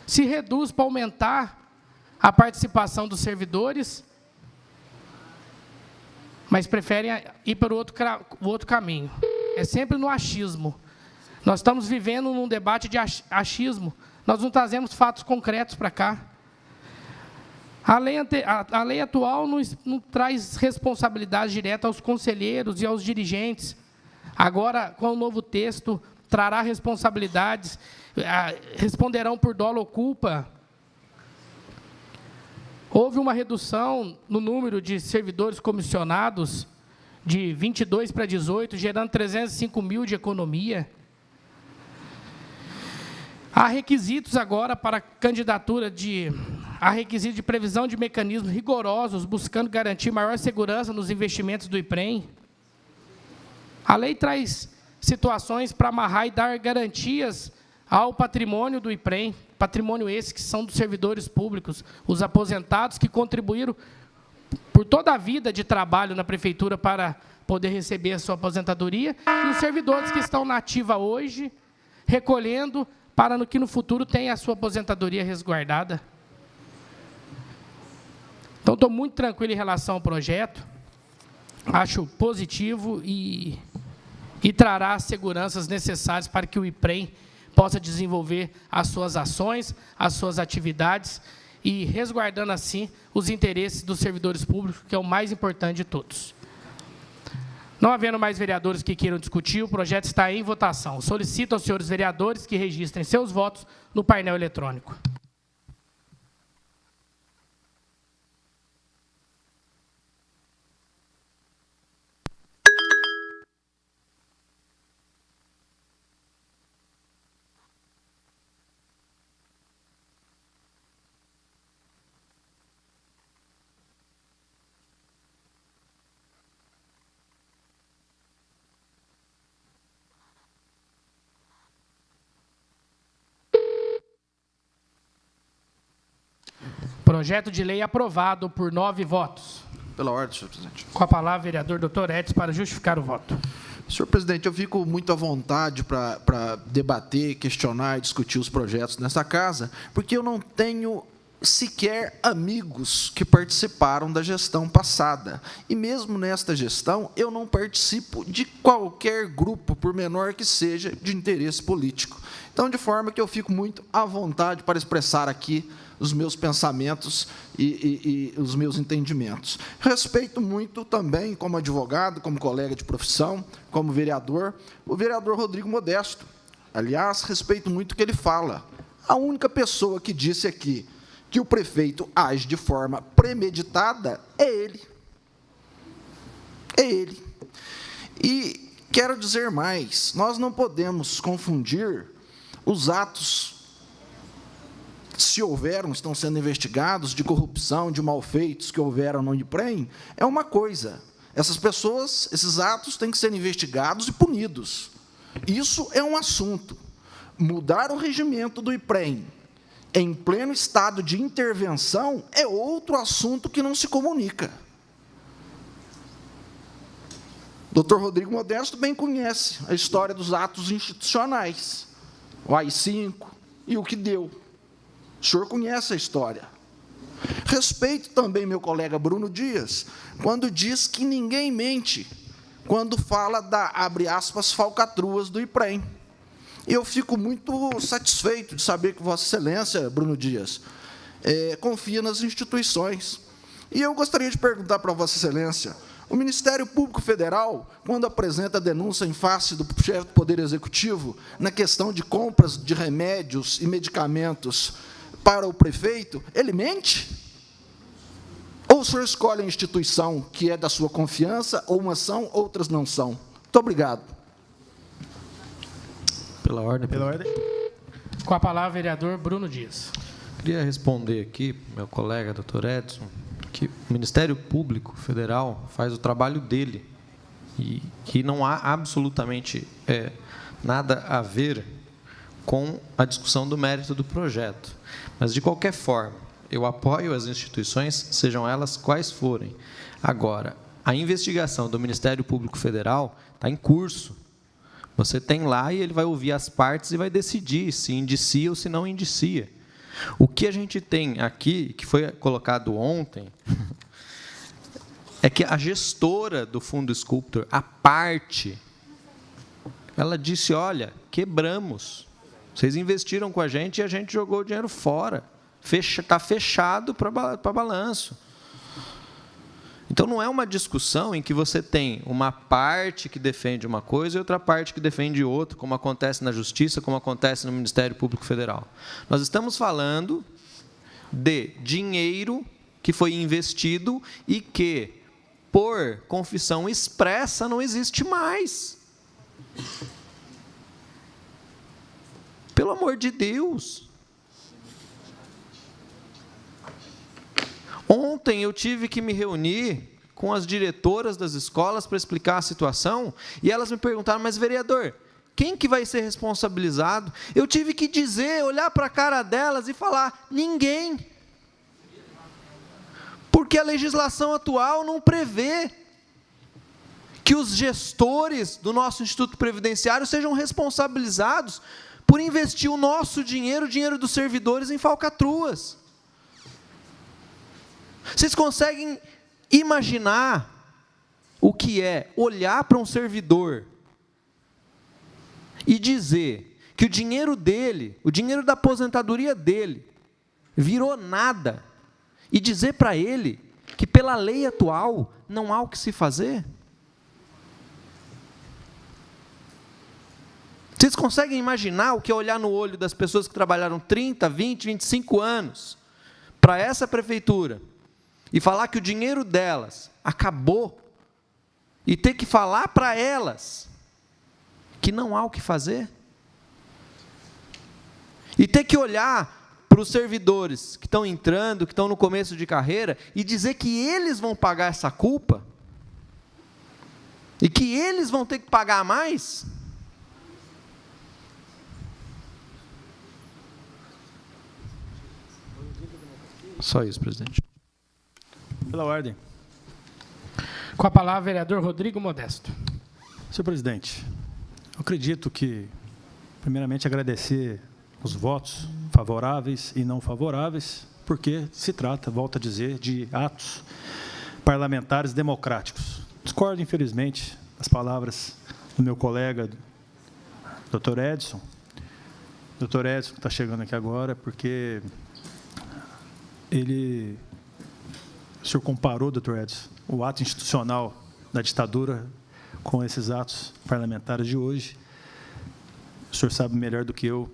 Se reduz para aumentar a participação dos servidores, mas preferem ir para o outro caminho. É sempre no achismo. Nós estamos vivendo num debate de achismo. Nós não trazemos fatos concretos para cá. A lei atual não traz responsabilidade direta aos conselheiros e aos dirigentes. Agora, com o novo texto, trará responsabilidades, responderão por dolo ou culpa. Houve uma redução no número de servidores comissionados, de 22 para 18, gerando 305 mil de economia. Há requisitos agora para candidatura há requisitos de previsão de mecanismos rigorosos, buscando garantir maior segurança nos investimentos do IPREM. A lei traz situações para amarrar e dar garantias ao patrimônio do IPREM, patrimônio esse que são dos servidores públicos, os aposentados que contribuíram por toda a vida de trabalho na prefeitura para poder receber a sua aposentadoria, e os servidores que estão na ativa hoje, recolhendo para que no futuro tenha a sua aposentadoria resguardada. Então, estou muito tranquilo em relação ao projeto, acho positivo e trará as seguranças necessárias para que o IPREM possa desenvolver as suas ações, as suas atividades, e resguardando, assim, os interesses dos servidores públicos, que é o mais importante de todos. Não havendo mais vereadores que queiram discutir, o projeto está em votação. Solicito aos senhores vereadores que registrem seus votos no painel eletrônico. Projeto de lei aprovado por 9 votos. Pela ordem, senhor presidente. Com a palavra, vereador Dr. Edson, para justificar o voto. Senhor presidente, eu fico muito à vontade para debater, questionar e discutir os projetos nessa casa, porque eu não tenho sequer amigos que participaram da gestão passada. E mesmo nesta gestão, eu não participo de qualquer grupo, por menor que seja, de interesse político. Então, de forma que eu fico muito à vontade para expressar aqui os meus pensamentos e os meus entendimentos. Respeito muito também, como advogado, como colega de profissão, como vereador, o vereador Rodrigo Modesto. Aliás, respeito muito o que ele fala. A única pessoa que disse aqui que o prefeito age de forma premeditada é ele. É ele. E quero dizer mais, nós não podemos confundir os atos, se houveram, estão sendo investigados, de corrupção, de malfeitos que houveram no IPREM, é uma coisa. Essas pessoas, esses atos têm que ser investigados e punidos. Isso é um assunto. Mudar o regimento do IPREM em pleno estado de intervenção é outro assunto que não se comunica. O Dr. Rodrigo Modesto bem conhece a história dos atos institucionais, o AI-5 e o que deu. O senhor conhece a história. Respeito também meu colega Bruno Dias, quando diz que ninguém mente quando fala da, abre aspas, falcatruas do IPREM. E eu fico muito satisfeito de saber que Vossa Excelência, Bruno Dias, confia nas instituições. E eu gostaria de perguntar para Vossa Excelência, o Ministério Público Federal, quando apresenta a denúncia em face do chefe do Poder Executivo, na questão de compras de remédios e medicamentos para o prefeito, ele mente? Ou o senhor escolhe a instituição que é da sua confiança, ou umas são, outras não são? Muito obrigado. Pela ordem. Pela ordem. Com a palavra, vereador Bruno Dias. Queria responder aqui, meu colega, doutor Edson, que o Ministério Público Federal faz o trabalho dele e que não há absolutamente nada a ver com a discussão do mérito do projeto. Mas, de qualquer forma, eu apoio as instituições, sejam elas quais forem. Agora, a investigação do Ministério Público Federal está em curso. Você tem lá e ele vai ouvir as partes e vai decidir se indicia ou se não indicia. O que a gente tem aqui, que foi colocado ontem, é que a gestora do Fundo Sculptor, a parte, ela disse, olha, quebramos. Vocês investiram com a gente e a gente jogou o dinheiro fora. Está fechado para balanço. Então, não é uma discussão em que você tem uma parte que defende uma coisa e outra parte que defende outra, como acontece na Justiça, como acontece no Ministério Público Federal. Nós estamos falando de dinheiro que foi investido e que, por confissão expressa, não existe mais. Pelo amor de Deus. Ontem eu tive que me reunir com as diretoras das escolas para explicar a situação, e elas me perguntaram, mas, vereador, quem que vai ser responsabilizado? Eu tive que dizer, olhar para a cara delas e falar, ninguém. Porque a legislação atual não prevê que os gestores do nosso Instituto Previdenciário sejam responsabilizados por investir o nosso dinheiro, o dinheiro dos servidores, em falcatruas. Vocês conseguem imaginar o que é olhar para um servidor e dizer que o dinheiro dele, o dinheiro da aposentadoria dele, virou nada, e dizer para ele que, pela lei atual, não há o que se fazer? Vocês conseguem imaginar o que é olhar no olho das pessoas que trabalharam 30, 20, 25 anos para essa prefeitura e falar que o dinheiro delas acabou e ter que falar para elas que não há o que fazer? E ter que olhar para os servidores que estão entrando, que estão no começo de carreira, e dizer que eles vão pagar essa culpa? E que eles vão ter que pagar mais? Só isso, presidente. Pela ordem. Com a palavra, vereador Rodrigo Modesto. Senhor presidente, eu acredito que, primeiramente, agradecer os votos favoráveis e não favoráveis, porque se trata, volto a dizer, de atos parlamentares democráticos. Discordo, infelizmente, das palavras do meu colega, Dr. Edson. Dr. Edson, que está chegando aqui agora, porque o senhor comparou, doutor Edson, o ato institucional da ditadura com esses atos parlamentares de hoje. O senhor sabe melhor do que eu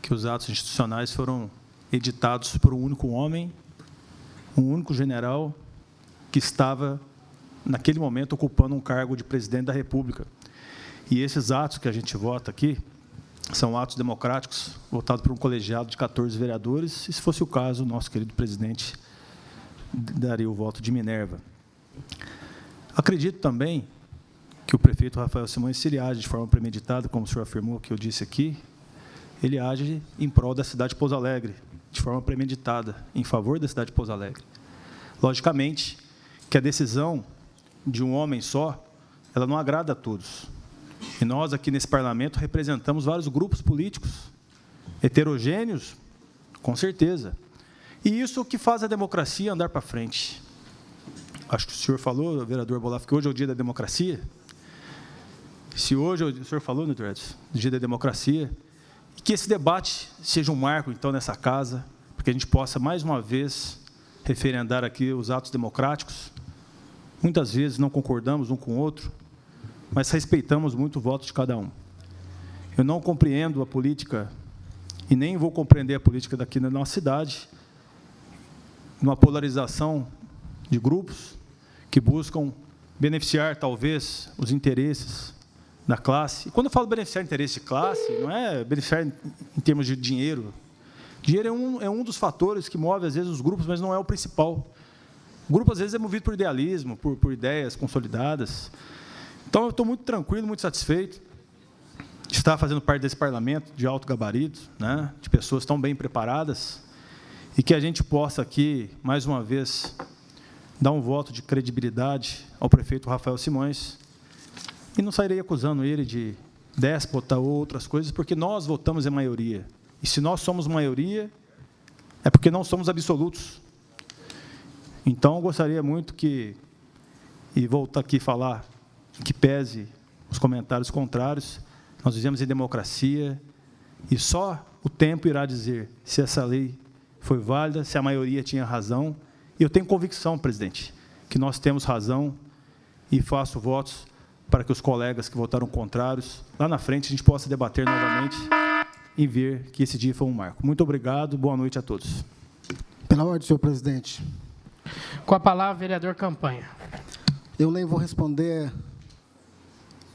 que os atos institucionais foram editados por um único homem, um único general que estava, naquele momento, ocupando um cargo de presidente da República. E esses atos que a gente vota aqui são atos democráticos, votados por um colegiado de 14 vereadores, e, se fosse o caso, o nosso querido presidente daria o voto de Minerva. Acredito também que o prefeito Rafael Simões, se ele age de forma premeditada, como o senhor afirmou, que eu disse aqui, ele age em prol da cidade de Pouso Alegre, de forma premeditada, em favor da cidade de Pouso Alegre. Logicamente que a decisão de um homem só, ela não agrada a todos. E nós, aqui nesse parlamento, representamos vários grupos políticos, heterogêneos, com certeza. E isso que faz a democracia andar para frente. Acho que o senhor falou, vereador Bolaf, que hoje é o dia da democracia. Se hoje, o senhor falou, Neto Edson, dia da democracia, e que esse debate seja um marco, então, nessa casa, para que a gente possa, mais uma vez, referendar aqui os atos democráticos. Muitas vezes não concordamos um com o outro, mas respeitamos muito o voto de cada um. Eu não compreendo a política, e nem vou compreender a política daqui na nossa cidade, numa polarização de grupos que buscam beneficiar, talvez, os interesses da classe. E quando eu falo beneficiar interesse de classe, não é beneficiar em termos de dinheiro. Dinheiro é um dos fatores que move, às vezes, os grupos, mas não é o principal. O grupo, às vezes, é movido por idealismo, por ideias consolidadas. Então, eu estou muito tranquilo, muito satisfeito de estar fazendo parte desse parlamento de alto gabarito, né, de pessoas tão bem preparadas, e que a gente possa aqui, mais uma vez, dar um voto de credibilidade ao prefeito Rafael Simões, e não sairei acusando ele de déspota ou outras coisas, porque nós votamos em maioria. E se nós somos maioria, é porque não somos absolutos. Então, eu gostaria muito que, e voltar aqui a falar, que pese os comentários contrários, nós vivemos em democracia, e só o tempo irá dizer se essa lei foi válida, se a maioria tinha razão. E eu tenho convicção, presidente, que nós temos razão, e faço votos para que os colegas que votaram contrários, lá na frente, a gente possa debater novamente e ver que esse dia foi um marco. Muito obrigado, boa noite a todos. Pela ordem, senhor presidente. Com a palavra, vereador Campanha. Eu nem vou responder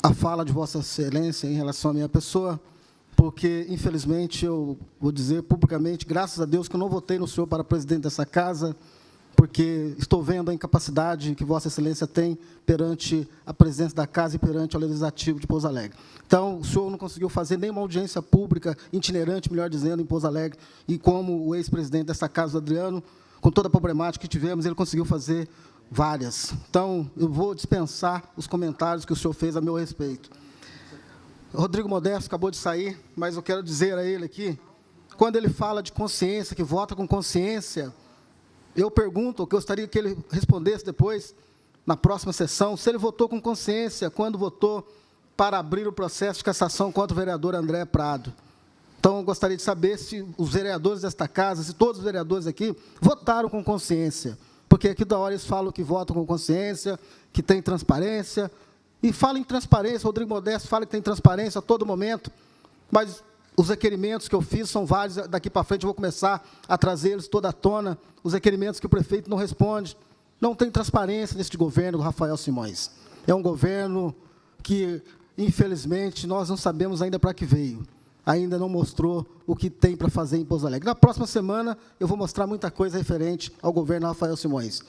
a fala de Vossa Excelência em relação à minha pessoa, porque, infelizmente, eu vou dizer publicamente, graças a Deus, que eu não votei no senhor para presidente dessa casa, porque estou vendo a incapacidade que Vossa Excelência tem perante a presidência da casa e perante o Legislativo de Pouso Alegre. Então, o senhor não conseguiu fazer nenhuma audiência pública, itinerante, melhor dizendo, em Pouso Alegre, e como o ex-presidente dessa casa, o Adriano, com toda a problemática que tivemos, ele conseguiu fazer várias. Então, eu vou dispensar os comentários que o senhor fez a meu respeito. Rodrigo Modesto acabou de sair, mas eu quero dizer a ele aqui, quando ele fala de consciência, que vota com consciência, eu pergunto, eu gostaria que ele respondesse depois, na próxima sessão, se ele votou com consciência quando votou para abrir o processo de cassação contra o vereador André Prado. Então, eu gostaria de saber se os vereadores desta casa, se todos os vereadores aqui, votaram com consciência. Porque aqui da hora eles falam que votam com consciência, que tem transparência. E fala em transparência, Rodrigo Modesto fala que tem transparência a todo momento, mas os requerimentos que eu fiz são vários, daqui para frente eu vou começar a trazê-los toda à tona, os requerimentos que o prefeito não responde. Não tem transparência neste governo do Rafael Simões. É um governo que, infelizmente, nós não sabemos ainda para que veio. Ainda não mostrou o que tem para fazer em Pouso Alegre. Na próxima semana, eu vou mostrar muita coisa referente ao governo Rafael Simões.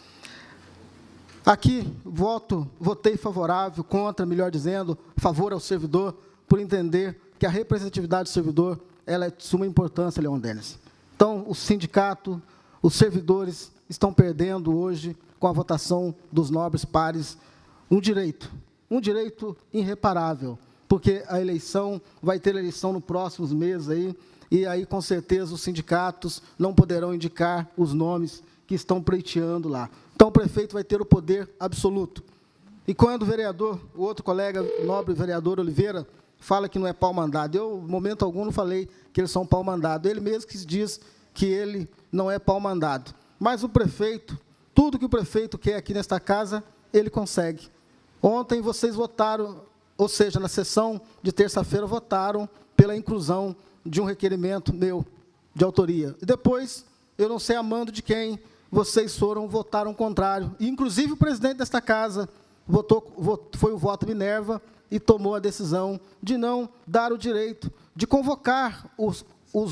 Aqui, votei favorável, contra, melhor dizendo, favor ao servidor, por entender que a representatividade do servidor ela é de suma importância, Leon Denis. Então, o sindicato, os servidores estão perdendo hoje, com a votação dos nobres pares, um direito irreparável, porque a eleição, vai ter eleição nos próximos meses, e aí, com certeza, os sindicatos não poderão indicar os nomes que estão pleiteando lá. Então, o prefeito vai ter o poder absoluto. E quando o vereador, o outro colega, o nobre vereador Oliveira, fala que não é pau-mandado, eu, em momento algum, não falei que eles são pau-mandado. Ele mesmo que diz que ele não é pau-mandado. Mas o prefeito, tudo que o prefeito quer aqui nesta casa, ele consegue. Ontem, vocês votaram, ou seja, na sessão de terça-feira, votaram pela inclusão de um requerimento meu, de autoria. E depois, eu não sei a mando de quem, vocês votaram contrário. E, inclusive, o presidente desta casa foi o voto Minerva e tomou a decisão de não dar o direito de convocar os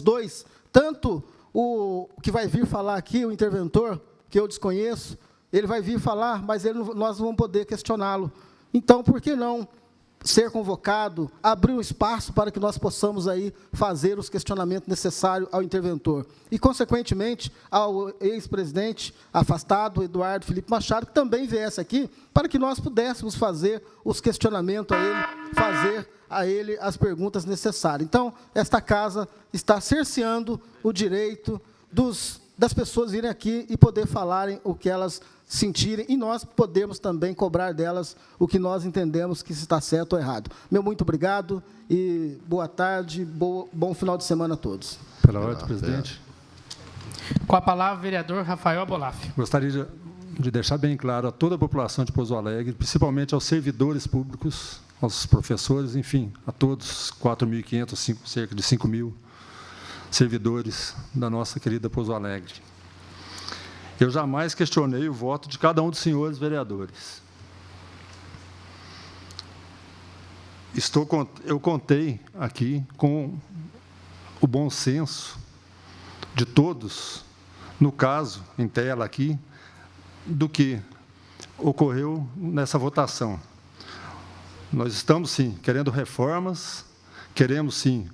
dois, tanto o que vai vir falar aqui, o interventor, que eu desconheço, ele vai vir falar, mas nós não vamos poder questioná-lo. Então, por que não ser convocado, abrir um espaço para que nós possamos aí fazer os questionamentos necessários ao interventor. E, consequentemente, ao ex-presidente afastado, Eduardo Felipe Machado, que também viesse aqui, para que nós pudéssemos fazer os questionamentos a ele, fazer a ele as perguntas necessárias. Então, esta casa está cerceando o direito das pessoas virem aqui e poder falarem o que elas sentirem, e nós podemos também cobrar delas o que nós entendemos que está certo ou errado. Meu muito obrigado e boa tarde, bom final de semana a todos. Pela ordem, presidente. Com a palavra, o vereador Rafael Bolaf. Gostaria de deixar bem claro a toda a população de Pouso Alegre, principalmente aos servidores públicos, aos professores, enfim, a todos, 4.500, cerca de 5.000 servidores da nossa querida Pouso Alegre. Eu jamais questionei o voto de cada um dos senhores vereadores. Eu contei aqui com o bom senso de todos, no caso, em tela aqui, do que ocorreu nessa votação. Nós estamos, sim, querendo reformas, queremos, sim,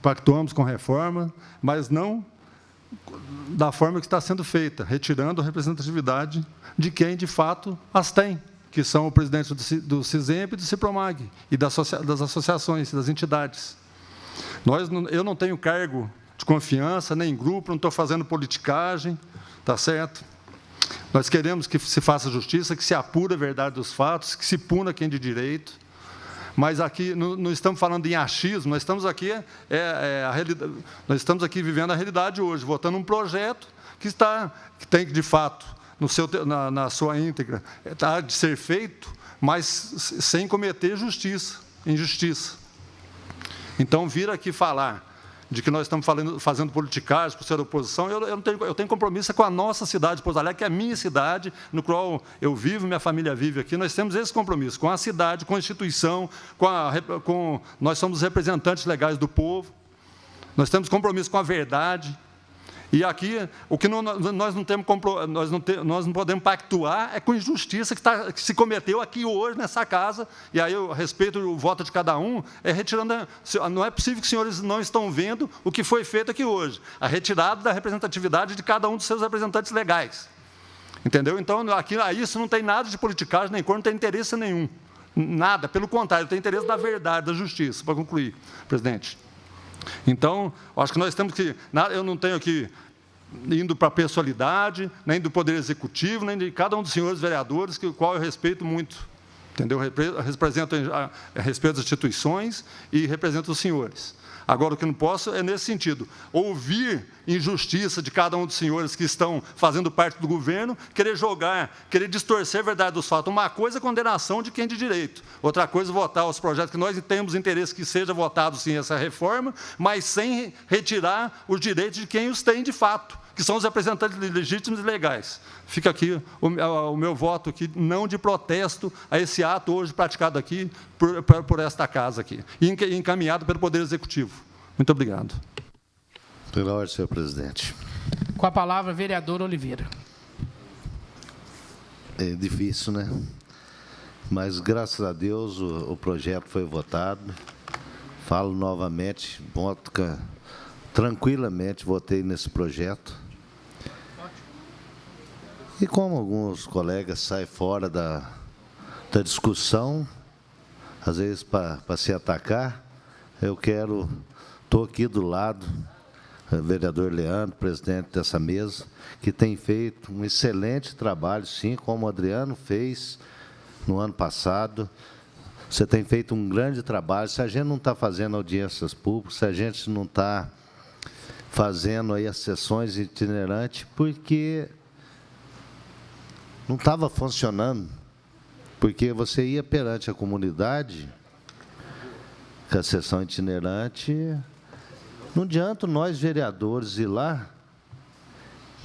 pactuamos com reforma, mas não da forma que está sendo feita, retirando a representatividade de quem, de fato, as tem, que são o presidente do CISEMP e do CIPROMAG, e das associações, das entidades. Eu não tenho cargo de confiança, nem grupo, não estou fazendo politicagem, tá certo? Nós queremos que se faça justiça, que se apure a verdade dos fatos, que se puna quem de direito. Mas aqui não estamos falando em achismo, nós estamos aqui, nós estamos aqui vivendo a realidade hoje, votando um projeto que tem que, de fato, na sua íntegra, está de ser feito, mas sem cometer injustiça. Então, vir aqui falar de que nós estamos fazendo politicagem por ser oposição, eu tenho compromisso com a nossa cidade de Pouso Alegre, que é a minha cidade, no qual eu vivo, minha família vive aqui. Nós temos esse compromisso com a cidade, com a instituição, nós somos representantes legais do povo, nós temos compromisso com a verdade. E aqui, o que nós não podemos pactuar é com a injustiça que se cometeu aqui hoje, nessa casa, e aí eu respeito o voto de cada um, não é possível que os senhores não estão vendo o que foi feito aqui hoje, a retirada da representatividade de cada um dos seus representantes legais. Entendeu? Então, aqui, isso não tem nada de politicagem, nem cor, não tem interesse nenhum. Nada, pelo contrário, tem interesse da verdade, da justiça, para concluir, presidente. Então, acho que nós temos que... Eu não tenho aqui indo para a pessoalidade, nem do Poder Executivo, nem de cada um dos senhores vereadores, o qual eu respeito muito. Entendeu? Respeito as instituições e represento os senhores. Agora, o que não posso é, nesse sentido, ouvir injustiça de cada um dos senhores que estão fazendo parte do governo, querer distorcer a verdade dos fatos. Uma coisa é condenação de quem de direito, outra coisa é votar os projetos que nós temos interesse que seja votado, sim, essa reforma, mas sem retirar os direitos de quem os tem de fato, que são os representantes legítimos e legais. Fica aqui o meu voto aqui, não de protesto a esse ato hoje praticado aqui por esta casa aqui, e encaminhado pelo Poder Executivo. Muito obrigado. Pela ordem, senhor presidente. Com a palavra, vereador Oliveira. É difícil, né? Mas, graças a Deus, o projeto foi votado. Falo novamente, tranquilamente, votei nesse projeto. E como alguns colegas saem fora da discussão, às vezes para se atacar, estou aqui do lado, o vereador Leandro, presidente dessa mesa, que tem feito um excelente trabalho, sim, como o Adriano fez no ano passado. Você tem feito um grande trabalho. Se a gente não está fazendo audiências públicas, se a gente não está fazendo aí as sessões itinerantes, porque não estava funcionando, porque você ia perante a comunidade, com a sessão itinerante, Não adianta nós, vereadores, ir lá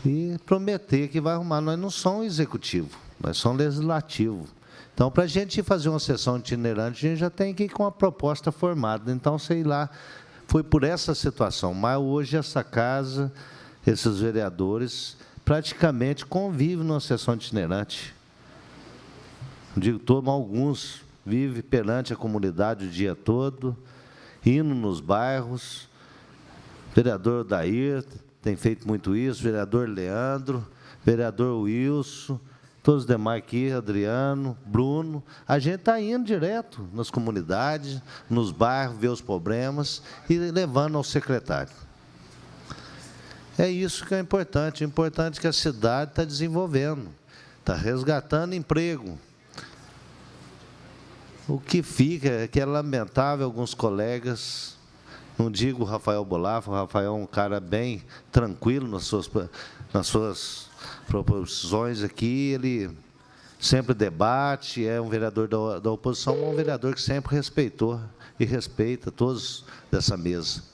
e prometer que vai arrumar. Nós não somos executivo, nós somos legislativo. Então, para a gente fazer uma sessão itinerante, a gente já tem que ir com uma proposta formada. Então, sei lá, foi por essa situação. Mas hoje essa casa, esses vereadores, praticamente convivem numa sessão itinerante. Digo todo, mas alguns vivem perante a comunidade o dia todo, indo nos bairros. Vereador Dair tem feito muito isso, vereador Leandro, vereador Wilson, todos os demais aqui, Adriano, Bruno. A gente está indo direto nas comunidades, nos bairros, ver os problemas e levando ao secretário. É isso que é importante. É importante que a cidade está desenvolvendo, está resgatando emprego. O que fica é que é lamentável alguns colegas, não digo o Rafael Bolafo, o Rafael é um cara bem tranquilo nas suas proposições aqui, ele sempre debate, é um vereador da oposição, mas um vereador que sempre respeitou e respeita todos dessa mesa.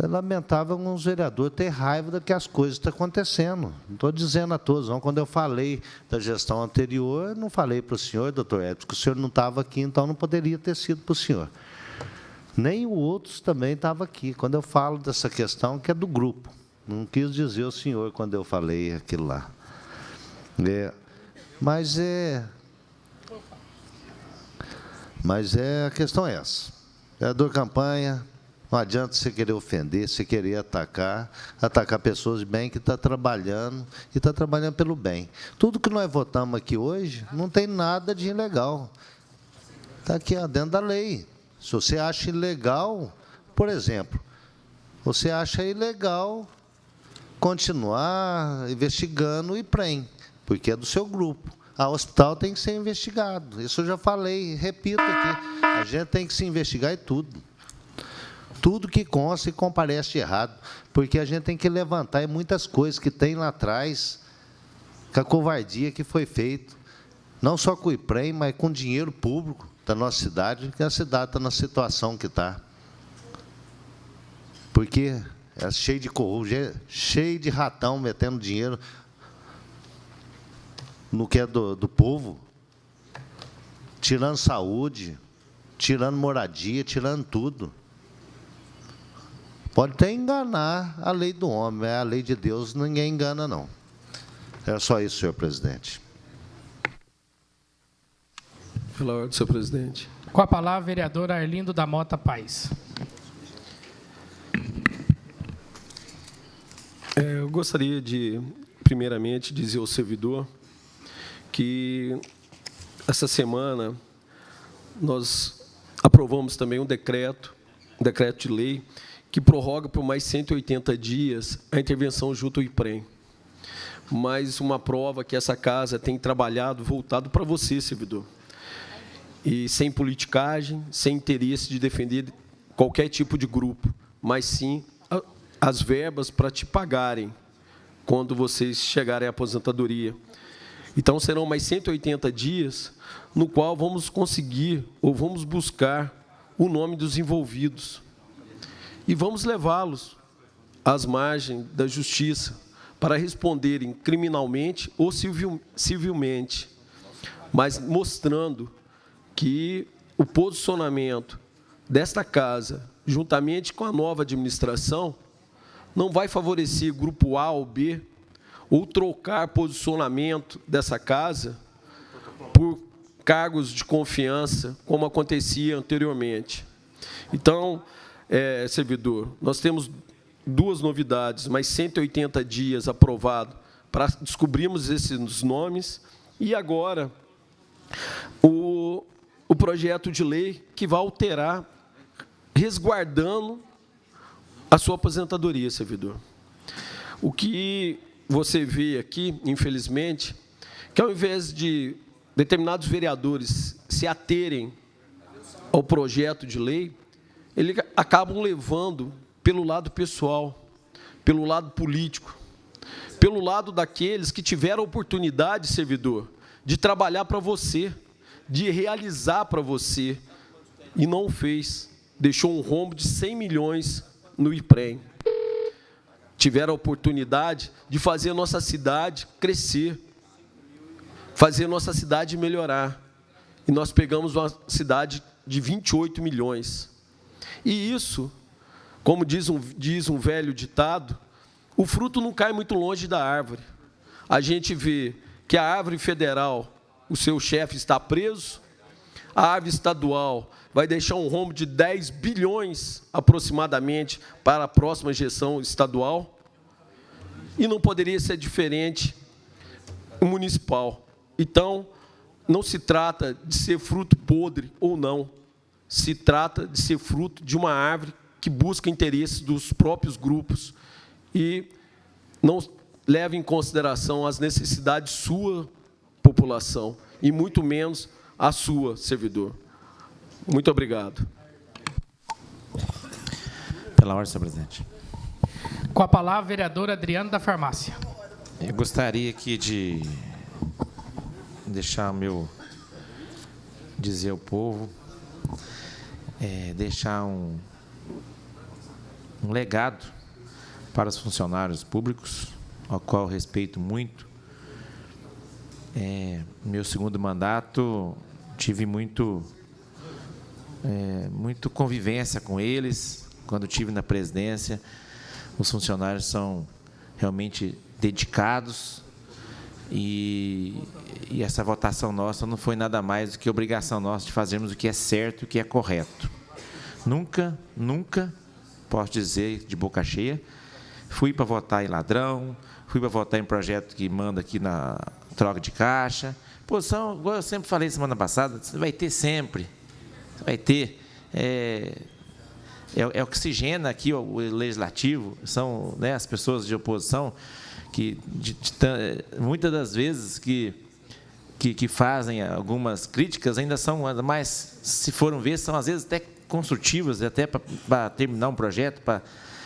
É lamentável alguns vereadores ter raiva do que as coisas estão acontecendo. Não estou dizendo a todos, não. Quando eu falei da gestão anterior, não falei para o senhor, doutor Edson, que o senhor não estava aqui, então não poderia ter sido para o senhor. Nem o outros também estava aqui. Quando eu falo dessa questão, que é do grupo. Não quis dizer o senhor quando eu falei aquilo lá. Mas a questão é essa. Vereador Campanha, não adianta você querer ofender, você querer atacar pessoas de bem que estão trabalhando e está trabalhando pelo bem. Tudo que nós votamos aqui hoje não tem nada de ilegal. Está aqui dentro da lei. Se você acha ilegal, por exemplo, você acha ilegal continuar investigando o IPREM, porque é do seu grupo. O hospital tem que ser investigado. Isso eu já falei, repito aqui. A gente tem que se investigar em tudo. Tudo que consta e comparece de errado, porque a gente tem que levantar muitas coisas que tem lá atrás, com a covardia que foi feita, não só com o IPREM, mas com dinheiro público da nossa cidade, porque a cidade está na situação que está. Porque é cheio de corrupção, cheio de ratão metendo dinheiro no que é do povo, tirando saúde, tirando moradia, tirando tudo. Pode até enganar a lei do homem, mas a lei de Deus ninguém engana, não. É só isso, senhor presidente. Pela ordem, senhor presidente. Com a palavra, vereador Arlindo da Mota Paes. Eu gostaria de, primeiramente, dizer ao servidor que essa semana nós aprovamos também um decreto de lei que prorroga por mais 180 dias a intervenção junto ao IPREM. Mais uma prova que essa casa tem trabalhado voltado para você, servidor. E sem politicagem, sem interesse de defender qualquer tipo de grupo, mas sim as verbas para te pagarem quando vocês chegarem à aposentadoria. Então, serão mais 180 dias no qual vamos conseguir ou vamos buscar o nome dos envolvidos e vamos levá-los às margens da justiça para responderem criminalmente ou civilmente, mas mostrando que o posicionamento desta casa, juntamente com a nova administração, não vai favorecer grupo A ou B, ou trocar posicionamento dessa casa por cargos de confiança, como acontecia anteriormente. Então, servidor, nós temos duas novidades, mais 180 dias aprovado para descobrirmos esses nomes, e agora o projeto de lei que vai alterar, resguardando a sua aposentadoria, servidor. O que você vê aqui, infelizmente, que ao invés de determinados vereadores se aterem ao projeto de lei, eles acabam levando pelo lado pessoal, pelo lado político, pelo lado daqueles que tiveram a oportunidade, servidor, de trabalhar para você, de realizar para você, e não o fez, deixou um rombo de 100 milhões no IPREM. Tiveram a oportunidade de fazer a nossa cidade crescer, fazer a nossa cidade melhorar. E nós pegamos uma cidade de 28 milhões. E isso, como diz um velho ditado, o fruto não cai muito longe da árvore. A gente vê que a árvore federal, o seu chefe está preso, a árvore estadual vai deixar um rombo de 10 bilhões, aproximadamente, para a próxima gestão estadual, e não poderia ser diferente o municipal. Então, não se trata de ser fruto podre ou não, se trata de ser fruto de uma árvore que busca interesses dos próprios grupos e não leva em consideração as necessidades de sua população, e muito menos a sua, servidor. Muito obrigado. Pela ordem, senhor presidente. Com a palavra, vereador Adriano da Farmácia. Eu gostaria aqui de deixar dizer ao povo, deixar um legado para os funcionários públicos, ao qual eu respeito muito. Meu segundo mandato, tive muito convivência com eles. Quando estive na presidência, os funcionários são realmente dedicados, e essa votação nossa não foi nada mais do que obrigação nossa de fazermos o que é certo e o que é correto. Nunca, posso dizer de boca cheia, fui para votar em ladrão, fui para votar em projeto que manda aqui na troca de caixa. Posição, igual eu sempre falei semana passada, vai ter sempre. Vai ter. É oxigena aqui o legislativo, são, né, as pessoas de oposição que muitas das vezes que fazem algumas críticas ainda são mais, se foram ver, são às vezes até construtivas, até para terminar um projeto, para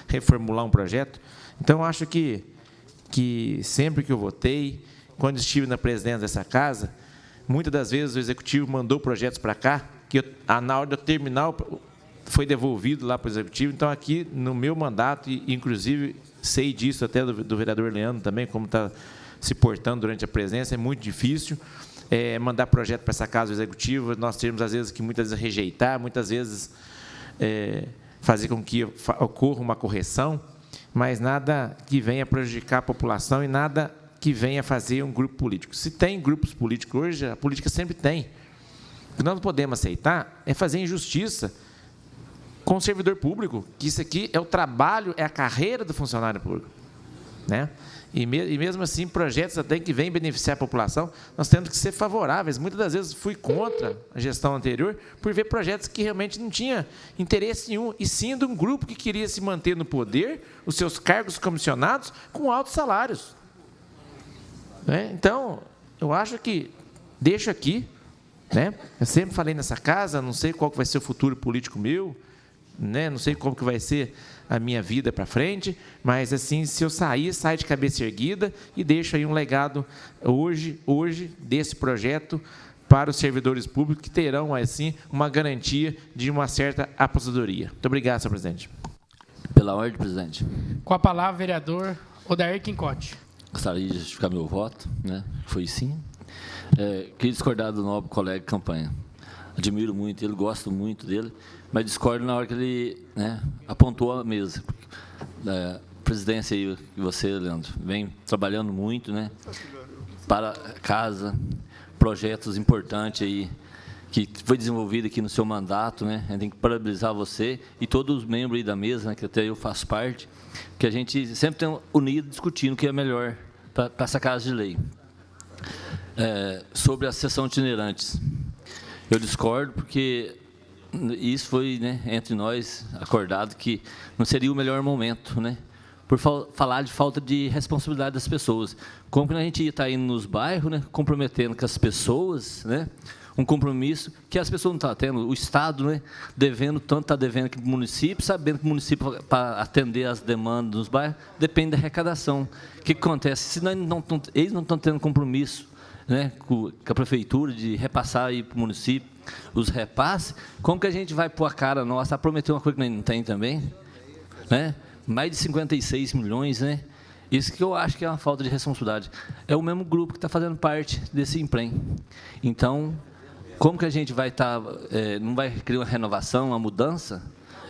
reformular um projeto. Então, eu acho que sempre que eu votei, quando estive na presidência dessa casa, muitas das vezes o executivo mandou projetos para cá, que na hora de eu terminar, foi devolvido lá para o executivo. Então, aqui no meu mandato, e inclusive sei disso até do vereador Leandro também, como está se portando durante a presença, é muito difícil mandar projeto para essa casa do executivo. Nós temos, às vezes, que muitas vezes rejeitar, muitas vezes fazer com que ocorra uma correção, mas nada que venha prejudicar a população e nada que venha fazer um grupo político. Se tem grupos políticos hoje, a política sempre tem. O que nós não podemos aceitar é fazer injustiça com o servidor público, que isso aqui é o trabalho, é a carreira do funcionário público, né? E mesmo assim, projetos até que vêm beneficiar a população, nós temos que ser favoráveis. Muitas das vezes fui contra a gestão anterior por ver projetos que realmente não tinham interesse nenhum, e sim de um grupo que queria se manter no poder, os seus cargos comissionados, com altos salários. Né? Então, eu acho que deixo aqui, né? Eu sempre falei nessa casa, não sei qual que vai ser o futuro político meu, né? Não sei como que vai ser a minha vida para frente, mas assim, se eu sair de cabeça erguida, e deixo aí um legado hoje desse projeto para os servidores públicos, que terão assim uma garantia de uma certa aposentadoria. Muito obrigado, senhor presidente. Pela ordem, presidente. Com a palavra, vereador Odair Quincotti. Gostaria de justificar meu voto, né? Foi sim. Queria discordar do nobre colega de campanha. Admiro muito ele, gosto muito dele, mas discordo na hora que ele, né, apontou a mesa. A presidência aí, e você, Leandro, vem trabalhando muito, né, para a casa, projetos importantes aí, que foi desenvolvido aqui no seu mandato, né? A gente tem que parabenizar você e todos os membros aí da mesa, né, que até eu faço parte, que a gente sempre tem unido discutindo o que é melhor para essa casa de lei. Sobre a sessão itinerantes, eu discordo, porque isso foi, né, entre nós acordado que não seria o melhor momento, né, por falar de falta de responsabilidade das pessoas. Como que a gente está indo nos bairros, né, comprometendo com as pessoas, né, um compromisso que as pessoas não estão tendo, o Estado, né, devendo tanto, está devendo aqui para o município, sabendo que o município, para atender as demandas dos bairros, depende da arrecadação. O que acontece? Se eles não estão tendo compromisso né, com a prefeitura, de repassar aí para o município os repasses, como que a gente vai pôr a cara nossa a prometer uma coisa que nós não tem também? Né? Mais de 56 milhões, né? Isso que eu acho que é uma falta de responsabilidade. É o mesmo grupo que está fazendo parte desse emprego. Então, como que a gente vai estar, não vai criar uma renovação, uma mudança?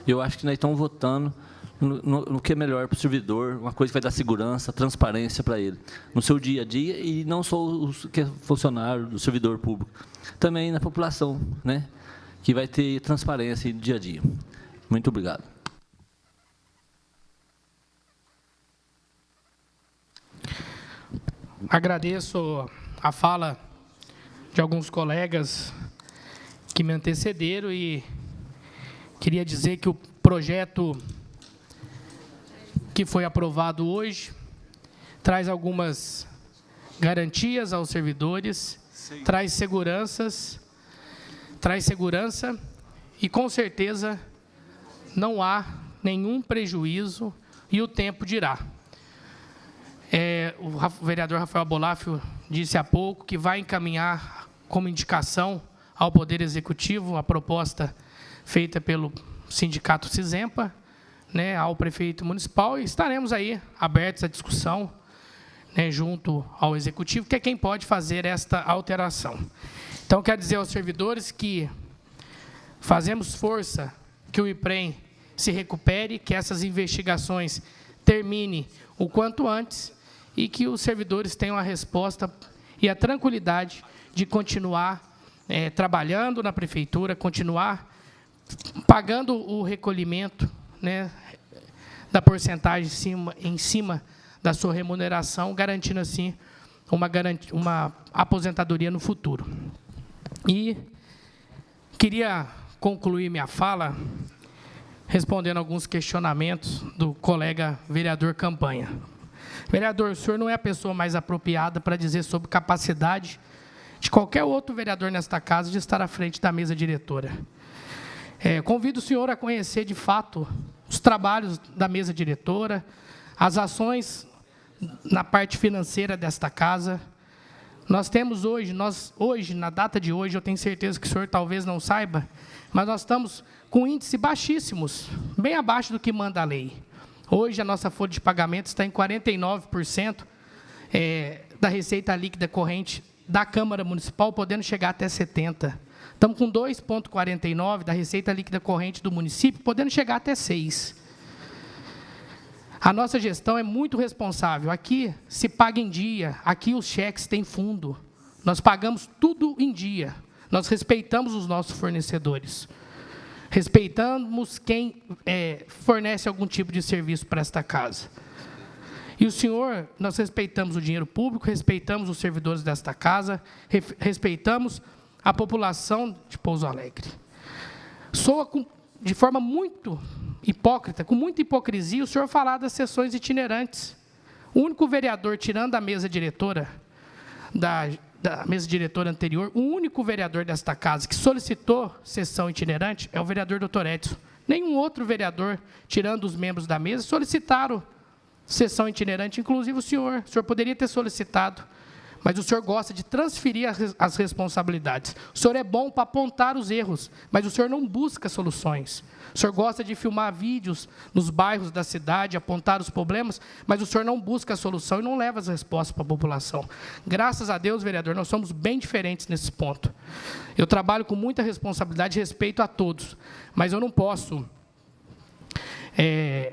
Eu acho que nós estamos votando no que é melhor para o servidor, uma coisa que vai dar segurança, transparência para ele, no seu dia a dia, e não só os que é funcionário do servidor público, também na população, né? Que vai ter transparência no dia a dia. Muito obrigado. Agradeço a fala de alguns colegas que me antecederam e queria dizer que o projeto que foi aprovado hoje traz algumas garantias aos servidores, traz segurança e, com certeza, não há nenhum prejuízo e o tempo dirá. O vereador Rafael Abolafio disse há pouco que vai encaminhar como indicação ao Poder Executivo a proposta feita pelo Sindicato Cisempa, né, ao prefeito municipal, e estaremos aí abertos à discussão, né, junto ao Executivo, que é quem pode fazer esta alteração. Então, quero dizer aos servidores que fazemos força que o IPREM se recupere, que essas investigações terminem o quanto antes e que os servidores tenham a resposta e a tranquilidade de continuar trabalhando na prefeitura, continuar pagando o recolhimento, né, da porcentagem em cima da sua remuneração, garantindo, assim, uma aposentadoria no futuro. E queria concluir minha fala respondendo alguns questionamentos do colega vereador Campanha. Vereador, o senhor não é a pessoa mais apropriada para dizer sobre capacidade de qualquer outro vereador nesta casa de estar à frente da mesa diretora. Convido o senhor a conhecer, de fato, os trabalhos da mesa diretora, as ações na parte financeira desta casa. Nós temos hoje, na data de hoje, eu tenho certeza que o senhor talvez não saiba, mas nós estamos com índices baixíssimos, bem abaixo do que manda a lei. Hoje, a nossa folha de pagamento está em 49% da receita líquida corrente da Câmara Municipal, podendo chegar até 70%. Estamos com 2,49% da receita líquida corrente do município, podendo chegar até 6%. A nossa gestão é muito responsável. Aqui se paga em dia, aqui os cheques têm fundo. Nós pagamos tudo em dia. Nós respeitamos os nossos fornecedores. Respeitamos quem fornece algum tipo de serviço para esta casa. E o senhor, nós respeitamos o dinheiro público, respeitamos os servidores desta casa, respeitamos a população de Pouso Alegre. Soa de forma muito hipócrita, com muita hipocrisia, o senhor falar das sessões itinerantes. O único vereador, tirando a mesa diretora, da mesa diretora anterior, o único vereador desta casa que solicitou sessão itinerante é o vereador Dr. Edson. Nenhum outro vereador, tirando os membros da mesa, solicitaram sessão itinerante, inclusive o senhor. O senhor poderia ter solicitado, mas o senhor gosta de transferir as responsabilidades. O senhor é bom para apontar os erros, mas o senhor não busca soluções. O senhor gosta de filmar vídeos nos bairros da cidade, apontar os problemas, mas o senhor não busca a solução e não leva as respostas para a população. Graças a Deus, vereador, nós somos bem diferentes nesse ponto. Eu trabalho com muita responsabilidade e respeito a todos, mas eu não posso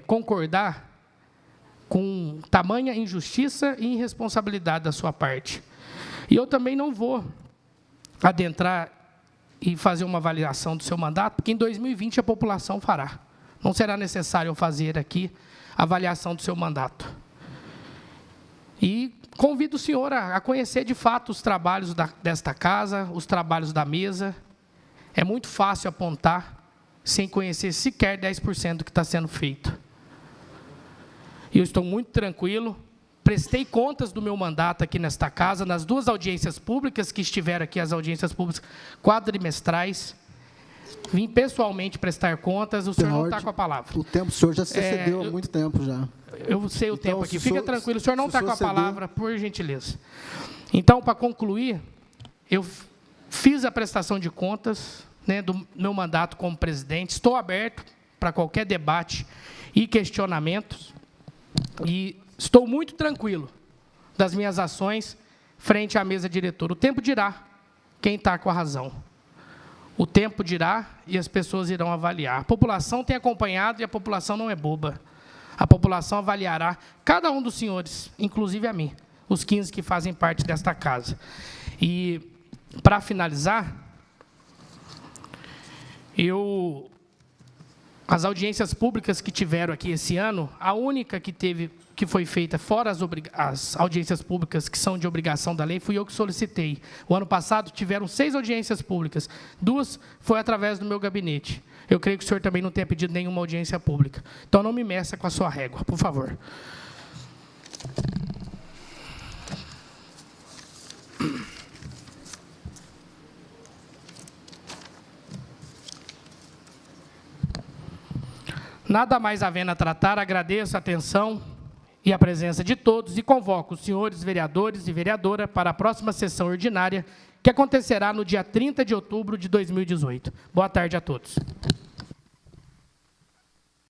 concordar com tamanha injustiça e irresponsabilidade da sua parte. E eu também não vou adentrar e fazer uma avaliação do seu mandato, porque em 2020 a população fará. Não será necessário eu fazer aqui a avaliação do seu mandato. E convido o senhor a conhecer, de fato, os trabalhos desta casa, os trabalhos da mesa. É muito fácil apontar, sem conhecer sequer 10% do que está sendo feito. E eu estou muito tranquilo. Prestei contas do meu mandato aqui nesta casa, nas 2 audiências públicas que estiveram aqui, as audiências públicas quadrimestrais. Vim pessoalmente prestar contas, o senhor não está com a palavra. O tempo, o senhor já se excedeu há muito tempo já. Eu sei o tempo aqui, fica tranquilo, o senhor não está com a palavra, por gentileza. Então, para concluir, eu fiz a prestação de contas, né, do meu mandato como presidente, estou aberto para qualquer debate e questionamentos, e estou muito tranquilo das minhas ações frente à mesa diretora. O tempo dirá quem está com a razão. O tempo dirá e as pessoas irão avaliar. A população tem acompanhado e a população não é boba. A população avaliará cada um dos senhores, inclusive a mim, os 15 que fazem parte desta casa. E, para finalizar, as audiências públicas que tiveram aqui esse ano, a única que foi feita fora as audiências públicas que são de obrigação da lei, fui eu que solicitei. O ano passado tiveram 6 audiências públicas, 2 foi através do meu gabinete. Eu creio que o senhor também não tenha pedido nenhuma audiência pública. Então, não me meça com a sua régua, por favor. Nada mais havendo a tratar, agradeço a atenção e a presença de todos e convoco os senhores vereadores e vereadora para a próxima sessão ordinária, que acontecerá no dia 30 de outubro de 2018. Boa tarde a todos.